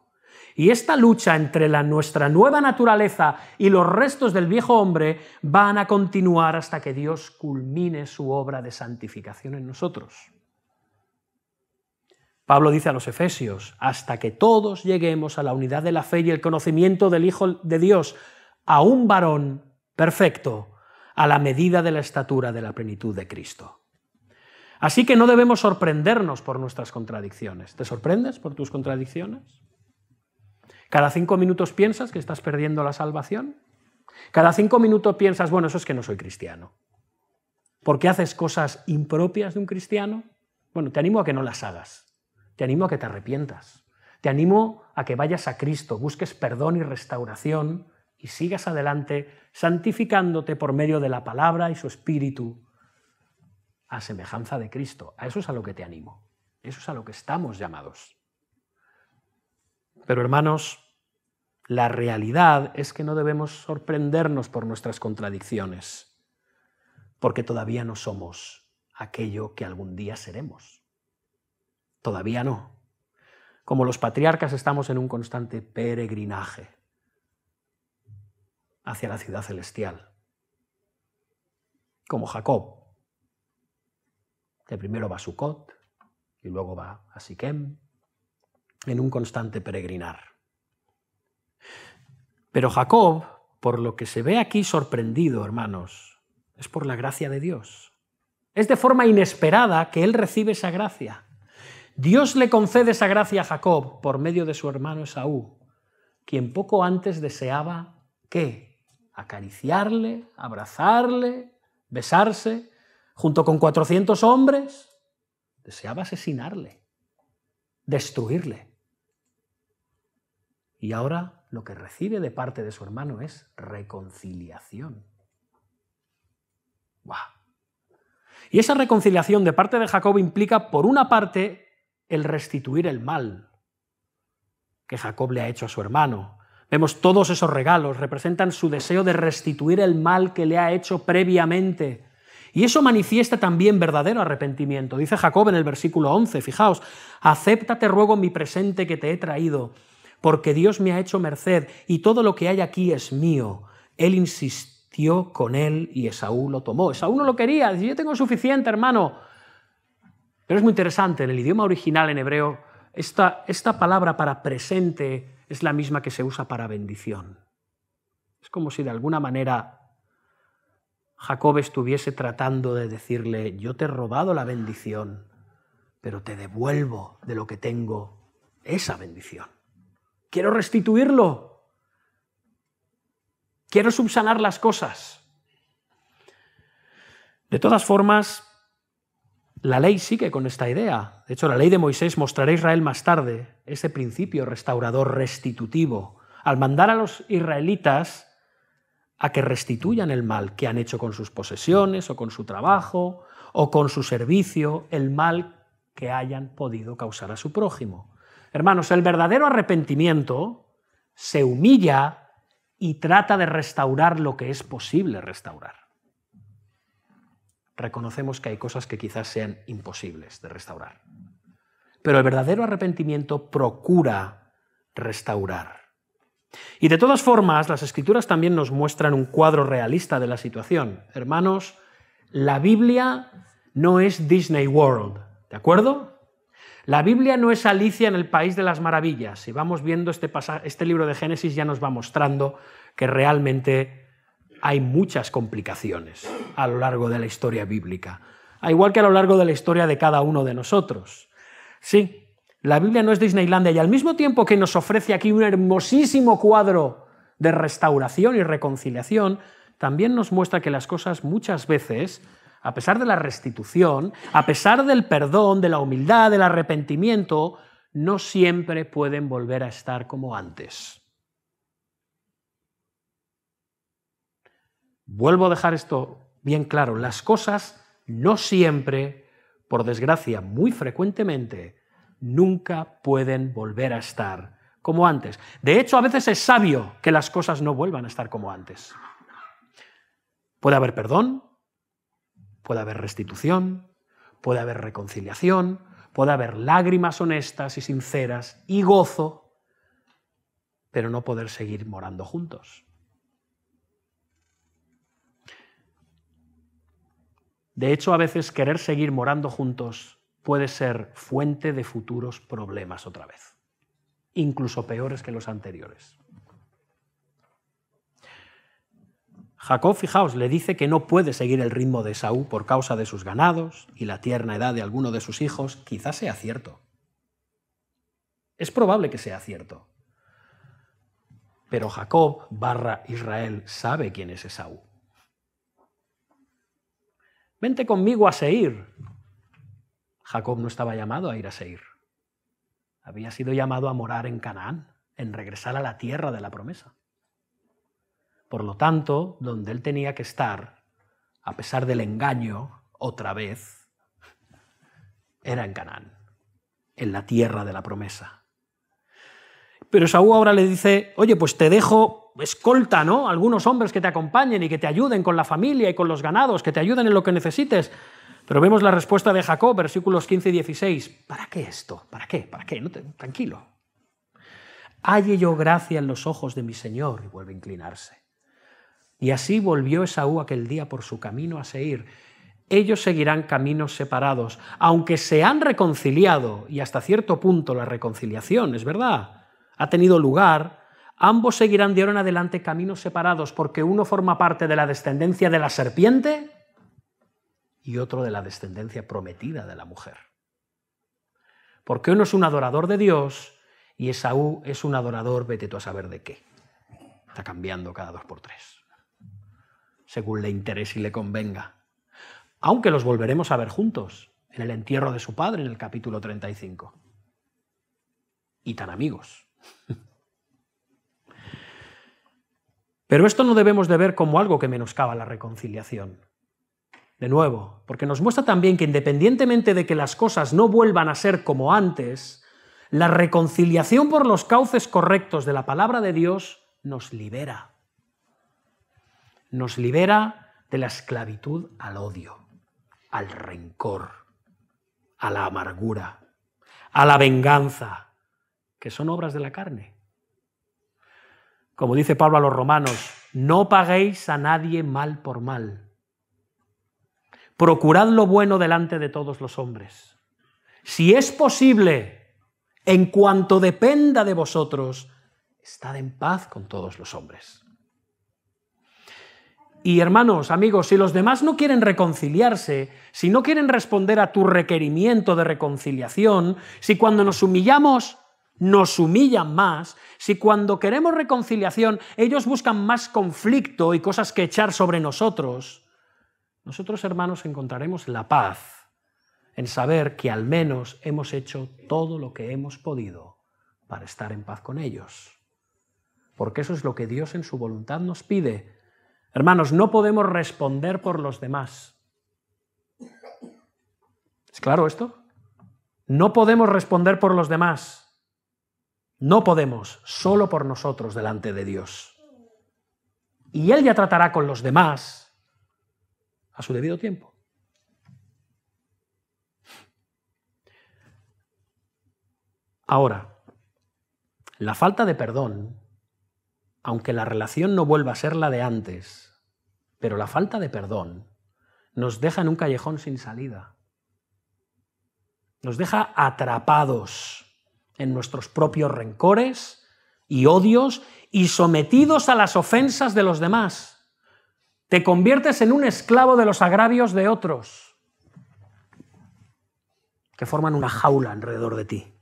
Y esta lucha entre nuestra nueva naturaleza y los restos del viejo hombre van a continuar hasta que Dios culmine su obra de santificación en nosotros. Pablo dice a los Efesios, hasta que todos lleguemos a la unidad de la fe y el conocimiento del Hijo de Dios, a un varón perfecto, a la medida de la estatura de la plenitud de Cristo. Así que no debemos sorprendernos por nuestras contradicciones. ¿Te sorprendes por tus contradicciones? ¿Cada 5 minutos piensas que estás perdiendo la salvación? ¿Cada 5 minutos piensas, bueno, eso es que no soy cristiano? ¿Por qué haces cosas impropias de un cristiano? Bueno, te animo a que no las hagas. Te animo a que te arrepientas. Te animo a que vayas a Cristo, busques perdón y restauración y sigas adelante santificándote por medio de la palabra y su Espíritu a semejanza de Cristo. A eso es a lo que te animo. Eso es a lo que estamos llamados. Pero, hermanos, la realidad es que no debemos sorprendernos por nuestras contradicciones, porque todavía no somos aquello que algún día seremos. Todavía no. Como los patriarcas estamos en un constante peregrinaje hacia la ciudad celestial. Como Jacob, que primero va a Sucot y luego va a Siquem, en un constante peregrinar. Pero Jacob, por lo que se ve aquí sorprendido, hermanos, es por la gracia de Dios. Es de forma inesperada que él recibe esa gracia. Dios le concede esa gracia a Jacob por medio de su hermano Esaú, quien poco antes deseaba, ¿qué? Acariciarle, abrazarle, besarse, junto con 400 hombres, deseaba asesinarle, destruirle. Y ahora lo que recibe de parte de su hermano es reconciliación. ¡Guau! Y esa reconciliación de parte de Jacob implica, por una parte, el restituir el mal que Jacob le ha hecho a su hermano. Vemos todos esos regalos, representan su deseo de restituir el mal que le ha hecho previamente. Y eso manifiesta también verdadero arrepentimiento. Dice Jacob en el versículo 11, fijaos, acepta, te ruego, mi presente que te he traído, porque Dios me ha hecho merced y todo lo que hay aquí es mío. Él insistió con él y Esaú lo tomó. Esaú no lo quería, dice, yo tengo suficiente, hermano. Pero es muy interesante, en el idioma original en hebreo, esta palabra para presente es la misma que se usa para bendición. Es como si de alguna manera Jacob estuviese tratando de decirle, yo te he robado la bendición, pero te devuelvo de lo que tengo esa bendición. Quiero restituirlo. Quiero subsanar las cosas. De todas formas, la ley sigue con esta idea. De hecho, la ley de Moisés mostrará a Israel más tarde ese principio restaurador, restitutivo, al mandar a los israelitas a que restituyan el mal que han hecho con sus posesiones o con su trabajo o con su servicio, el mal que hayan podido causar a su prójimo. Hermanos, el verdadero arrepentimiento se humilla y trata de restaurar lo que es posible restaurar. Reconocemos que hay cosas que quizás sean imposibles de restaurar. Pero el verdadero arrepentimiento procura restaurar. Y de todas formas, las Escrituras también nos muestran un cuadro realista de la situación. Hermanos, la Biblia no es Disney World, ¿de acuerdo? La Biblia no es Alicia en el País de las Maravillas. Si vamos viendo este libro de Génesis ya nos va mostrando que realmente hay muchas complicaciones a lo largo de la historia bíblica, al igual que a lo largo de la historia de cada uno de nosotros. Sí, la Biblia no es Disneylandia y al mismo tiempo que nos ofrece aquí un hermosísimo cuadro de restauración y reconciliación, también nos muestra que las cosas muchas veces, a pesar de la restitución, a pesar del perdón, de la humildad, del arrepentimiento, no siempre pueden volver a estar como antes. Vuelvo a dejar esto bien claro, las cosas no siempre, por desgracia, muy frecuentemente, nunca pueden volver a estar como antes. De hecho, a veces es sabio que las cosas no vuelvan a estar como antes. Puede haber perdón, puede haber restitución, puede haber reconciliación, puede haber lágrimas honestas y sinceras y gozo, pero no poder seguir morando juntos. De hecho, a veces querer seguir morando juntos puede ser fuente de futuros problemas otra vez, incluso peores que los anteriores. Jacob, fijaos, le dice que no puede seguir el ritmo de Esaú por causa de sus ganados y la tierna edad de alguno de sus hijos. Quizás sea cierto. Es probable que sea cierto. Pero Jacob / Israel sabe quién es Esaú. Vente conmigo a Seir. Jacob no estaba llamado a ir a Seir. Había sido llamado a morar en Canaán, en regresar a la tierra de la promesa. Por lo tanto, donde él tenía que estar, a pesar del engaño, otra vez, era en Canaán, en la tierra de la promesa. Pero Esaú ahora le dice, oye, pues te dejo escolta, ¿no? Algunos hombres que te acompañen y que te ayuden con la familia y con los ganados, que te ayuden en lo que necesites. Pero vemos la respuesta de Jacob, versículos 15 y 16. ¿Para qué esto? ¿Para qué? ¿Para qué? Tranquilo. Halle yo gracia en los ojos de mi Señor, y vuelve a inclinarse. Y así volvió Esaú aquel día por su camino a Seir. Ellos seguirán caminos separados, aunque se han reconciliado, y hasta cierto punto la reconciliación, es verdad, ha tenido lugar, ambos seguirán de ahora en adelante caminos separados, porque uno forma parte de la descendencia de la serpiente y otro de la descendencia prometida de la mujer. Porque uno es un adorador de Dios y Esaú es un adorador, vete tú a saber de qué. Está cambiando cada 2 por 3, según le interese y le convenga. Aunque los volveremos a ver juntos en el entierro de su padre en el capítulo 35. Y tan amigos. Pero esto no debemos de ver como algo que menoscaba la reconciliación. De nuevo, porque nos muestra también que independientemente de que las cosas no vuelvan a ser como antes, la reconciliación por los cauces correctos de la palabra de Dios nos libera. Nos libera de la esclavitud al odio, al rencor, a la amargura, a la venganza, que son obras de la carne. Como dice Pablo a los romanos, no paguéis a nadie mal por mal. Procurad lo bueno delante de todos los hombres. Si es posible, en cuanto dependa de vosotros, estad en paz con todos los hombres. Y hermanos, amigos, si los demás no quieren reconciliarse, si no quieren responder a tu requerimiento de reconciliación, si cuando nos humillamos nos humillan más, si cuando queremos reconciliación ellos buscan más conflicto y cosas que echar sobre nosotros, nosotros, hermanos, encontraremos la paz en saber que al menos hemos hecho todo lo que hemos podido para estar en paz con ellos. Porque eso es lo que Dios en su voluntad nos pide. Hermanos, no podemos responder por los demás. ¿Es claro esto? No podemos responder por los demás. No podemos, solo por nosotros delante de Dios. Y Él ya tratará con los demás a su debido tiempo. Ahora, la falta de perdón, aunque la relación no vuelva a ser la de antes, pero la falta de perdón nos deja en un callejón sin salida. Nos deja atrapados en nuestros propios rencores y odios y sometidos a las ofensas de los demás. Te conviertes en un esclavo de los agravios de otros, que forman una jaula alrededor de ti.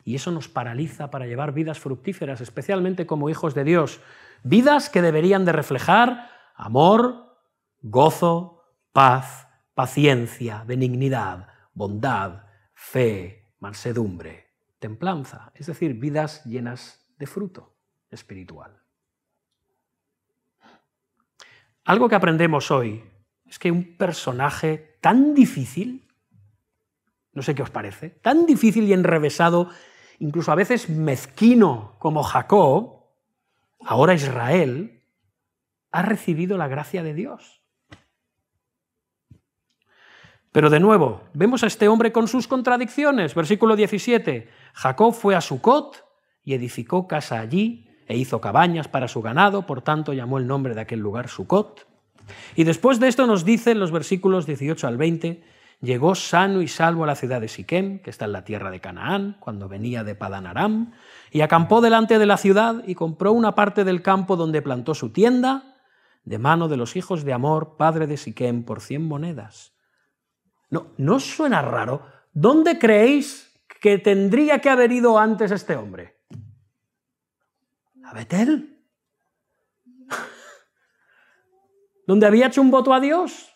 Y eso nos paraliza para llevar vidas fructíferas, especialmente como hijos de Dios. Vidas que deberían de reflejar amor, gozo, paz, paciencia, benignidad, bondad, fe, mansedumbre, templanza, es decir, vidas llenas de fruto espiritual. Algo que aprendemos hoy es que un personaje tan difícil, no sé qué os parece, tan difícil y enrevesado, incluso a veces mezquino como Jacob, ahora Israel, ha recibido la gracia de Dios. Pero de nuevo, vemos a este hombre con sus contradicciones. Versículo 17. Jacob fue a Sucot y edificó casa allí e hizo cabañas para su ganado, por tanto llamó el nombre de aquel lugar Sucot. Y después de esto nos dice en los versículos 18 al 20, llegó sano y salvo a la ciudad de Siquem, que está en la tierra de Canaán, cuando venía de Padán Aram, y acampó delante de la ciudad y compró una parte del campo donde plantó su tienda, de mano de los hijos de Hamor, padre de Siquem, por 100 monedas. ¿No os suena raro? ¿Dónde creéis que tendría que haber ido antes este hombre? ¿A Betel? ¿Donde había hecho un voto a Dios?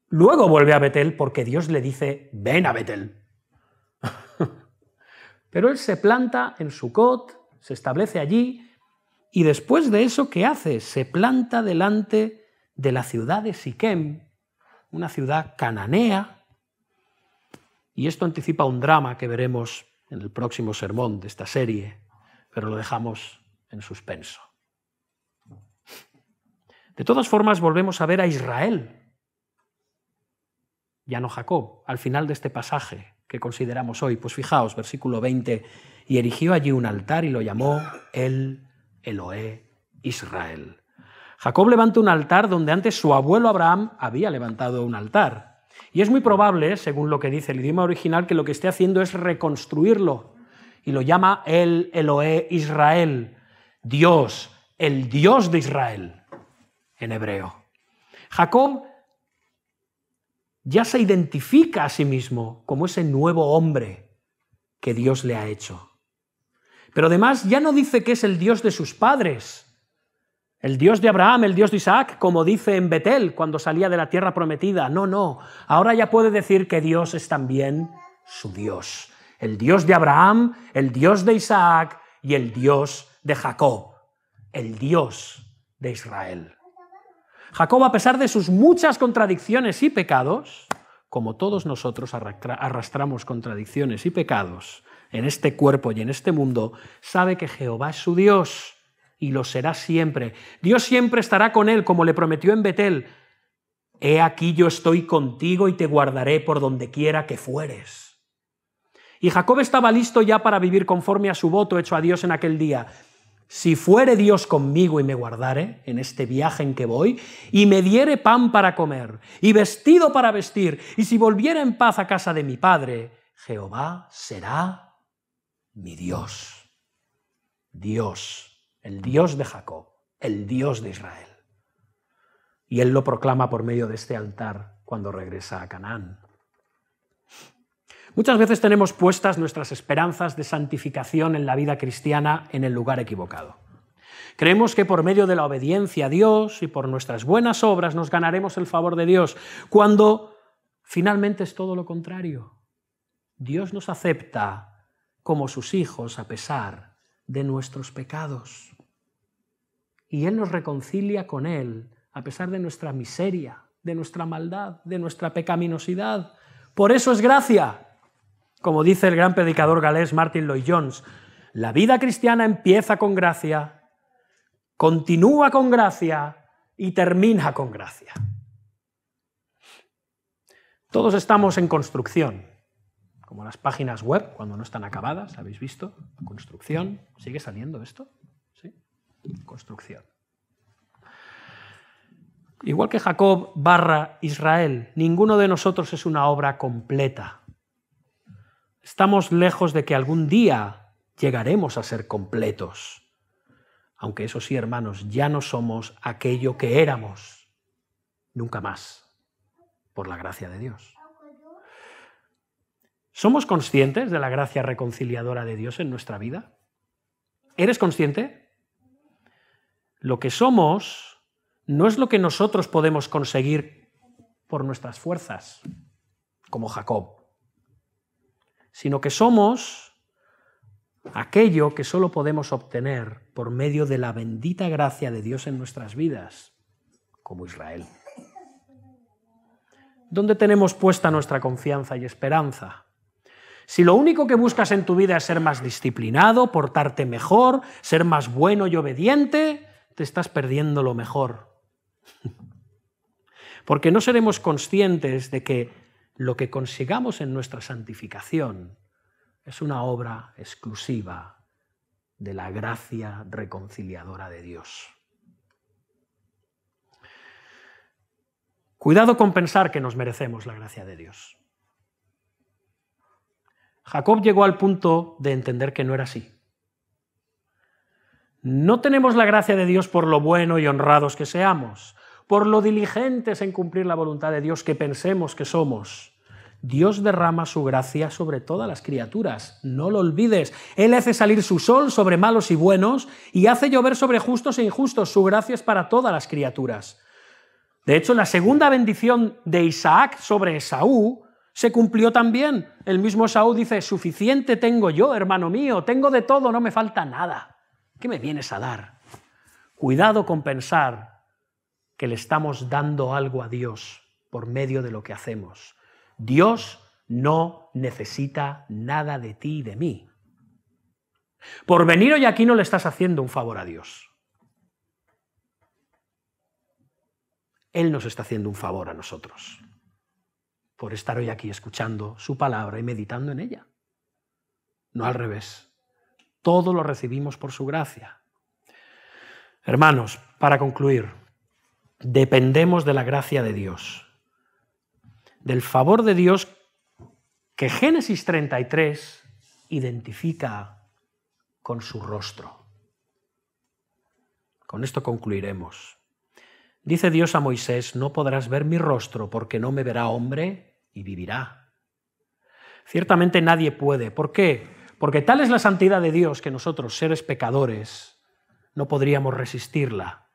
Luego vuelve a Betel porque Dios le dice, ven a Betel. Pero él se planta en Sucot, se establece allí, y después de eso, ¿qué hace? Se planta delante de la ciudad de Siquem, una ciudad cananea, y esto anticipa un drama que veremos en el próximo sermón de esta serie, pero lo dejamos en suspenso. De todas formas, volvemos a ver a Israel, ya no Jacob, al final de este pasaje que consideramos hoy. Pues fijaos, versículo 20, y erigió allí un altar y lo llamó El Eloé Israel. Jacob levanta un altar donde antes su abuelo Abraham había levantado un altar. Y es muy probable, según lo que dice el idioma original, que lo que esté haciendo es reconstruirlo. Y lo llama El Eloé Israel, Dios, el Dios de Israel, en hebreo. Jacob ya se identifica a sí mismo como ese nuevo hombre que Dios le ha hecho. Pero además ya no dice que es el Dios de sus padres, el Dios de Abraham, el Dios de Isaac, como dice en Betel cuando salía de la tierra prometida. No. Ahora ya puede decir que Dios es también su Dios. El Dios de Abraham, el Dios de Isaac y el Dios de Jacob. El Dios de Israel. Jacob, a pesar de sus muchas contradicciones y pecados, como todos nosotros arrastramos contradicciones y pecados en este cuerpo y en este mundo, sabe que Jehová es su Dios. Y lo será siempre. Dios siempre estará con él, como le prometió en Betel. He aquí yo estoy contigo y te guardaré por donde quiera que fueres. Y Jacob estaba listo ya para vivir conforme a su voto hecho a Dios en aquel día. Si fuere Dios conmigo y me guardare en este viaje en que voy, y me diere pan para comer, y vestido para vestir, y si volviera en paz a casa de mi padre, Jehová será mi Dios. Dios. El Dios de Jacob, el Dios de Israel. Y él lo proclama por medio de este altar cuando regresa a Canaán. Muchas veces tenemos puestas nuestras esperanzas de santificación en la vida cristiana en el lugar equivocado. Creemos que por medio de la obediencia a Dios y por nuestras buenas obras nos ganaremos el favor de Dios, cuando finalmente es todo lo contrario. Dios nos acepta como sus hijos a pesar de nuestros pecados. Y Él nos reconcilia con Él a pesar de nuestra miseria, de nuestra maldad, de nuestra pecaminosidad. Por eso es gracia. Como dice el gran predicador galés Martin Lloyd-Jones, la vida cristiana empieza con gracia, continúa con gracia y termina con gracia. Todos estamos en construcción, como las páginas web cuando no están acabadas, ¿habéis visto? Construcción, ¿sigue saliendo esto? ¿Sí? Construcción. Igual que Jacob / Israel, ninguno de nosotros es una obra completa. Estamos lejos de que algún día llegaremos a ser completos. Aunque eso sí, hermanos, ya no somos aquello que éramos. Nunca más, por la gracia de Dios. ¿Somos conscientes de la gracia reconciliadora de Dios en nuestra vida? ¿Eres consciente? Lo que somos no es lo que nosotros podemos conseguir por nuestras fuerzas, como Jacob, sino que somos aquello que solo podemos obtener por medio de la bendita gracia de Dios en nuestras vidas, como Israel. ¿Dónde tenemos puesta nuestra confianza y esperanza? Si lo único que buscas en tu vida es ser más disciplinado, portarte mejor, ser más bueno y obediente, te estás perdiendo lo mejor. Porque no seremos conscientes de que lo que consigamos en nuestra santificación es una obra exclusiva de la gracia reconciliadora de Dios. Cuidado con pensar que nos merecemos la gracia de Dios. Jacob llegó al punto de entender que no era así. No tenemos la gracia de Dios por lo bueno y honrados que seamos, por lo diligentes en cumplir la voluntad de Dios que pensemos que somos. Dios derrama su gracia sobre todas las criaturas, no lo olvides. Él hace salir su sol sobre malos y buenos y hace llover sobre justos e injustos. Su gracia es para todas las criaturas. De hecho, la segunda bendición de Isaac sobre Esaú se cumplió también. El mismo Esaú dice, suficiente tengo yo, hermano mío, tengo de todo, no me falta nada. ¿Qué me vienes a dar? Cuidado con pensar que le estamos dando algo a Dios por medio de lo que hacemos. Dios no necesita nada de ti y de mí. Por venir hoy aquí no le estás haciendo un favor a Dios. Él nos está haciendo un favor a nosotros por estar hoy aquí escuchando su palabra y meditando en ella. No al revés. Todo lo recibimos por su gracia. Hermanos, para concluir, dependemos de la gracia de Dios, del favor de Dios que Génesis 33 identifica con su rostro. Con esto concluiremos. Dice Dios a Moisés, no podrás ver mi rostro porque no me verá hombre y vivirá. Ciertamente nadie puede. ¿Por qué? Porque tal es la santidad de Dios que nosotros, seres pecadores, no podríamos resistirla.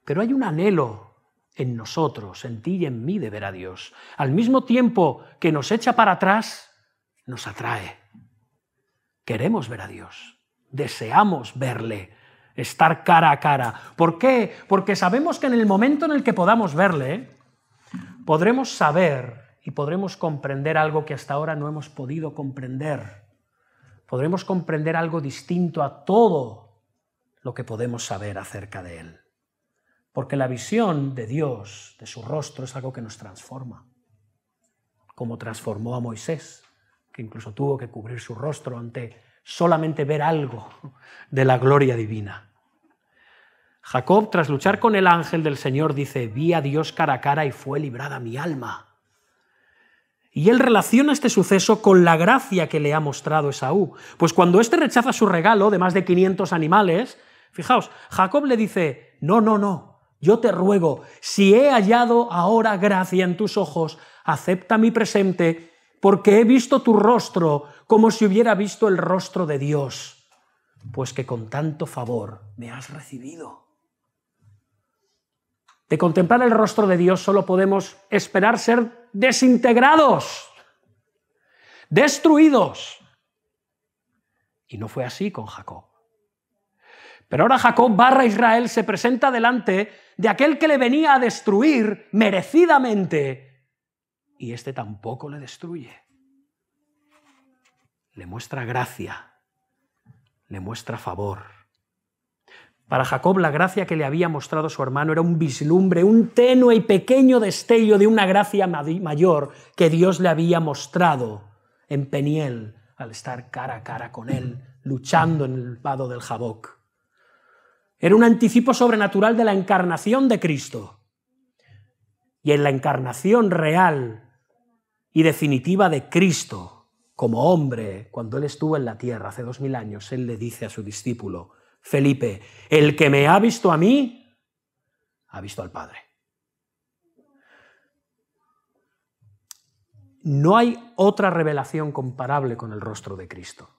Pero hay un anhelo en nosotros, en ti y en mí, de ver a Dios. Al mismo tiempo que nos echa para atrás, nos atrae. Queremos ver a Dios, deseamos verle, estar cara a cara. ¿Por qué? Porque sabemos que en el momento en el que podamos verle, podremos saber y podremos comprender algo que hasta ahora no hemos podido comprender. Podremos comprender algo distinto a todo lo que podemos saber acerca de Él. Porque la visión de Dios, de su rostro, es algo que nos transforma. Como transformó a Moisés, que incluso tuvo que cubrir su rostro ante solamente ver algo de la gloria divina. Jacob, tras luchar con el ángel del Señor, dice, vi a Dios cara a cara y fue librada mi alma. Y él relaciona este suceso con la gracia que le ha mostrado Esaú. Pues cuando éste rechaza su regalo de más de 500 animales, fijaos, Jacob le dice, no, yo te ruego, si he hallado ahora gracia en tus ojos, acepta mi presente, porque he visto tu rostro como si hubiera visto el rostro de Dios, pues que con tanto favor me has recibido. De contemplar el rostro de Dios solo podemos esperar ser desintegrados, destruidos. Y no fue así con Jacob. Pero ahora Jacob / Israel se presenta delante de aquel que le venía a destruir merecidamente, y este tampoco le destruye. le muestra gracia, le muestra favor. Para Jacob la gracia que le había mostrado su hermano era un vislumbre, un tenue y pequeño destello de una gracia mayor que Dios le había mostrado en Peniel al estar cara a cara con él, luchando en el vado del Jaboc. Era un anticipo sobrenatural de la encarnación de Cristo. Y en la encarnación real y definitiva de Cristo, como hombre, cuando Él estuvo en la tierra hace 2000 años, Él le dice a su discípulo, Felipe, el que me ha visto a mí, ha visto al Padre. No hay otra revelación comparable con el rostro de Cristo.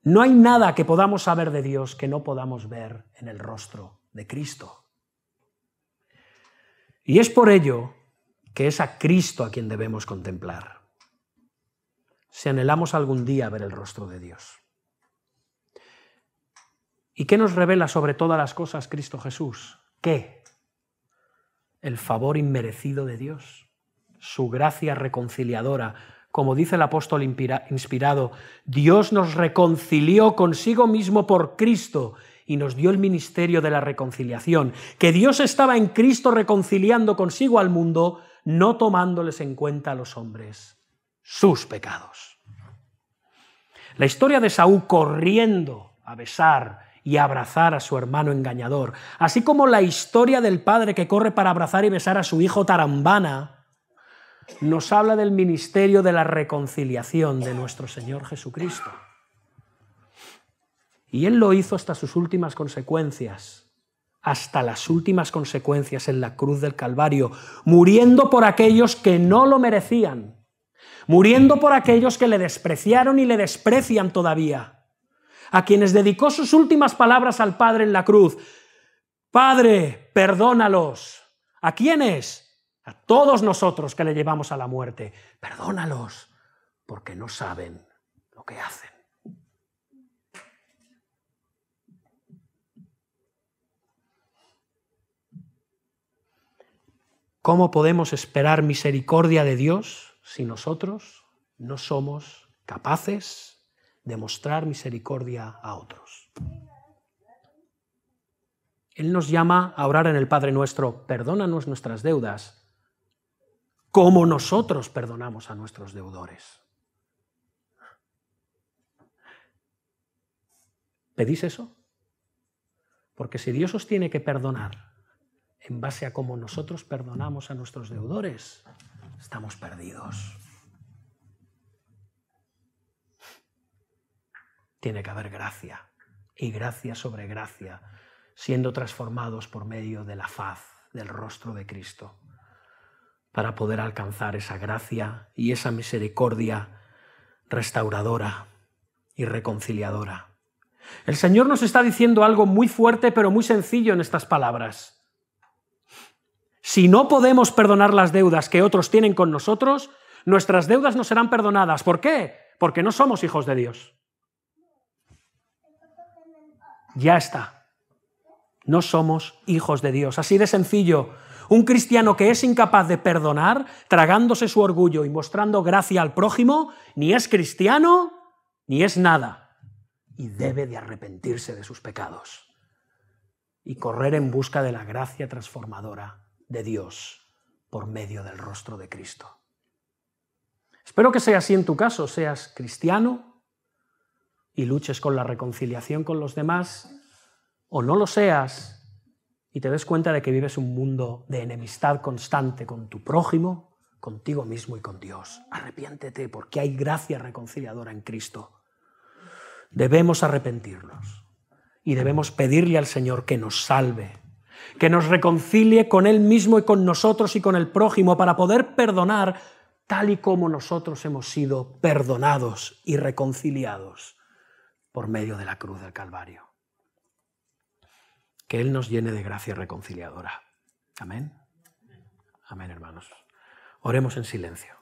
No hay nada que podamos saber de Dios que no podamos ver en el rostro de Cristo. Y es por ello que es a Cristo a quien debemos contemplar, si anhelamos algún día ver el rostro de Dios. ¿Y qué nos revela sobre todas las cosas Cristo Jesús? ¿Qué? El favor inmerecido de Dios, su gracia reconciliadora. Como dice el apóstol inspirado, Dios nos reconcilió consigo mismo por Cristo y nos dio el ministerio de la reconciliación, que Dios estaba en Cristo reconciliando consigo al mundo, no tomándoles en cuenta a los hombres sus pecados. La historia de Esaú corriendo a besar y abrazar a su hermano engañador, así como la historia del padre que corre para abrazar y besar a su hijo tarambana, nos habla del ministerio de la reconciliación de nuestro Señor Jesucristo. Y Él lo hizo hasta sus últimas consecuencias, hasta las últimas consecuencias en la cruz del Calvario, muriendo por aquellos que no lo merecían, muriendo por aquellos que le despreciaron y le desprecian todavía, a quienes dedicó sus últimas palabras al Padre en la cruz. Padre, perdónalos. ¿A quiénes? A todos nosotros que le llevamos a la muerte. Perdónalos, porque no saben lo que hacen. ¿Cómo podemos esperar misericordia de Dios si nosotros no somos capaces de mostrar misericordia a otros? Él nos llama a orar en el Padre Nuestro, perdónanos nuestras deudas, como nosotros perdonamos a nuestros deudores. ¿Pedís eso? Porque si Dios os tiene que perdonar en base a cómo nosotros perdonamos a nuestros deudores, estamos perdidos. Tiene que haber gracia, y gracia sobre gracia, siendo transformados por medio de la faz del rostro de Cristo, para poder alcanzar esa gracia y esa misericordia restauradora y reconciliadora. El Señor nos está diciendo algo muy fuerte pero muy sencillo en estas palabras. Si no podemos perdonar las deudas que otros tienen con nosotros, nuestras deudas no serán perdonadas. ¿Por qué? Porque no somos hijos de Dios. Ya está. No somos hijos de Dios. Así de sencillo. Un cristiano que es incapaz de perdonar, tragándose su orgullo y mostrando gracia al prójimo, ni es cristiano, ni es nada. Y debe de arrepentirse de sus pecados y correr en busca de la gracia transformadora de Dios por medio del rostro de Cristo. Espero que sea así en tu caso, seas cristiano y luches con la reconciliación con los demás, o no lo seas y te des cuenta de que vives un mundo de enemistad constante con tu prójimo, contigo mismo y con Dios. Arrepiéntete, porque hay gracia reconciliadora en Cristo. Debemos arrepentirnos y debemos pedirle al Señor que nos salve, que nos reconcilie con Él mismo y con nosotros y con el prójimo, para poder perdonar tal y como nosotros hemos sido perdonados y reconciliados por medio de la cruz del Calvario. Que Él nos llene de gracia reconciliadora. Amén. Amén, hermanos. Oremos en silencio.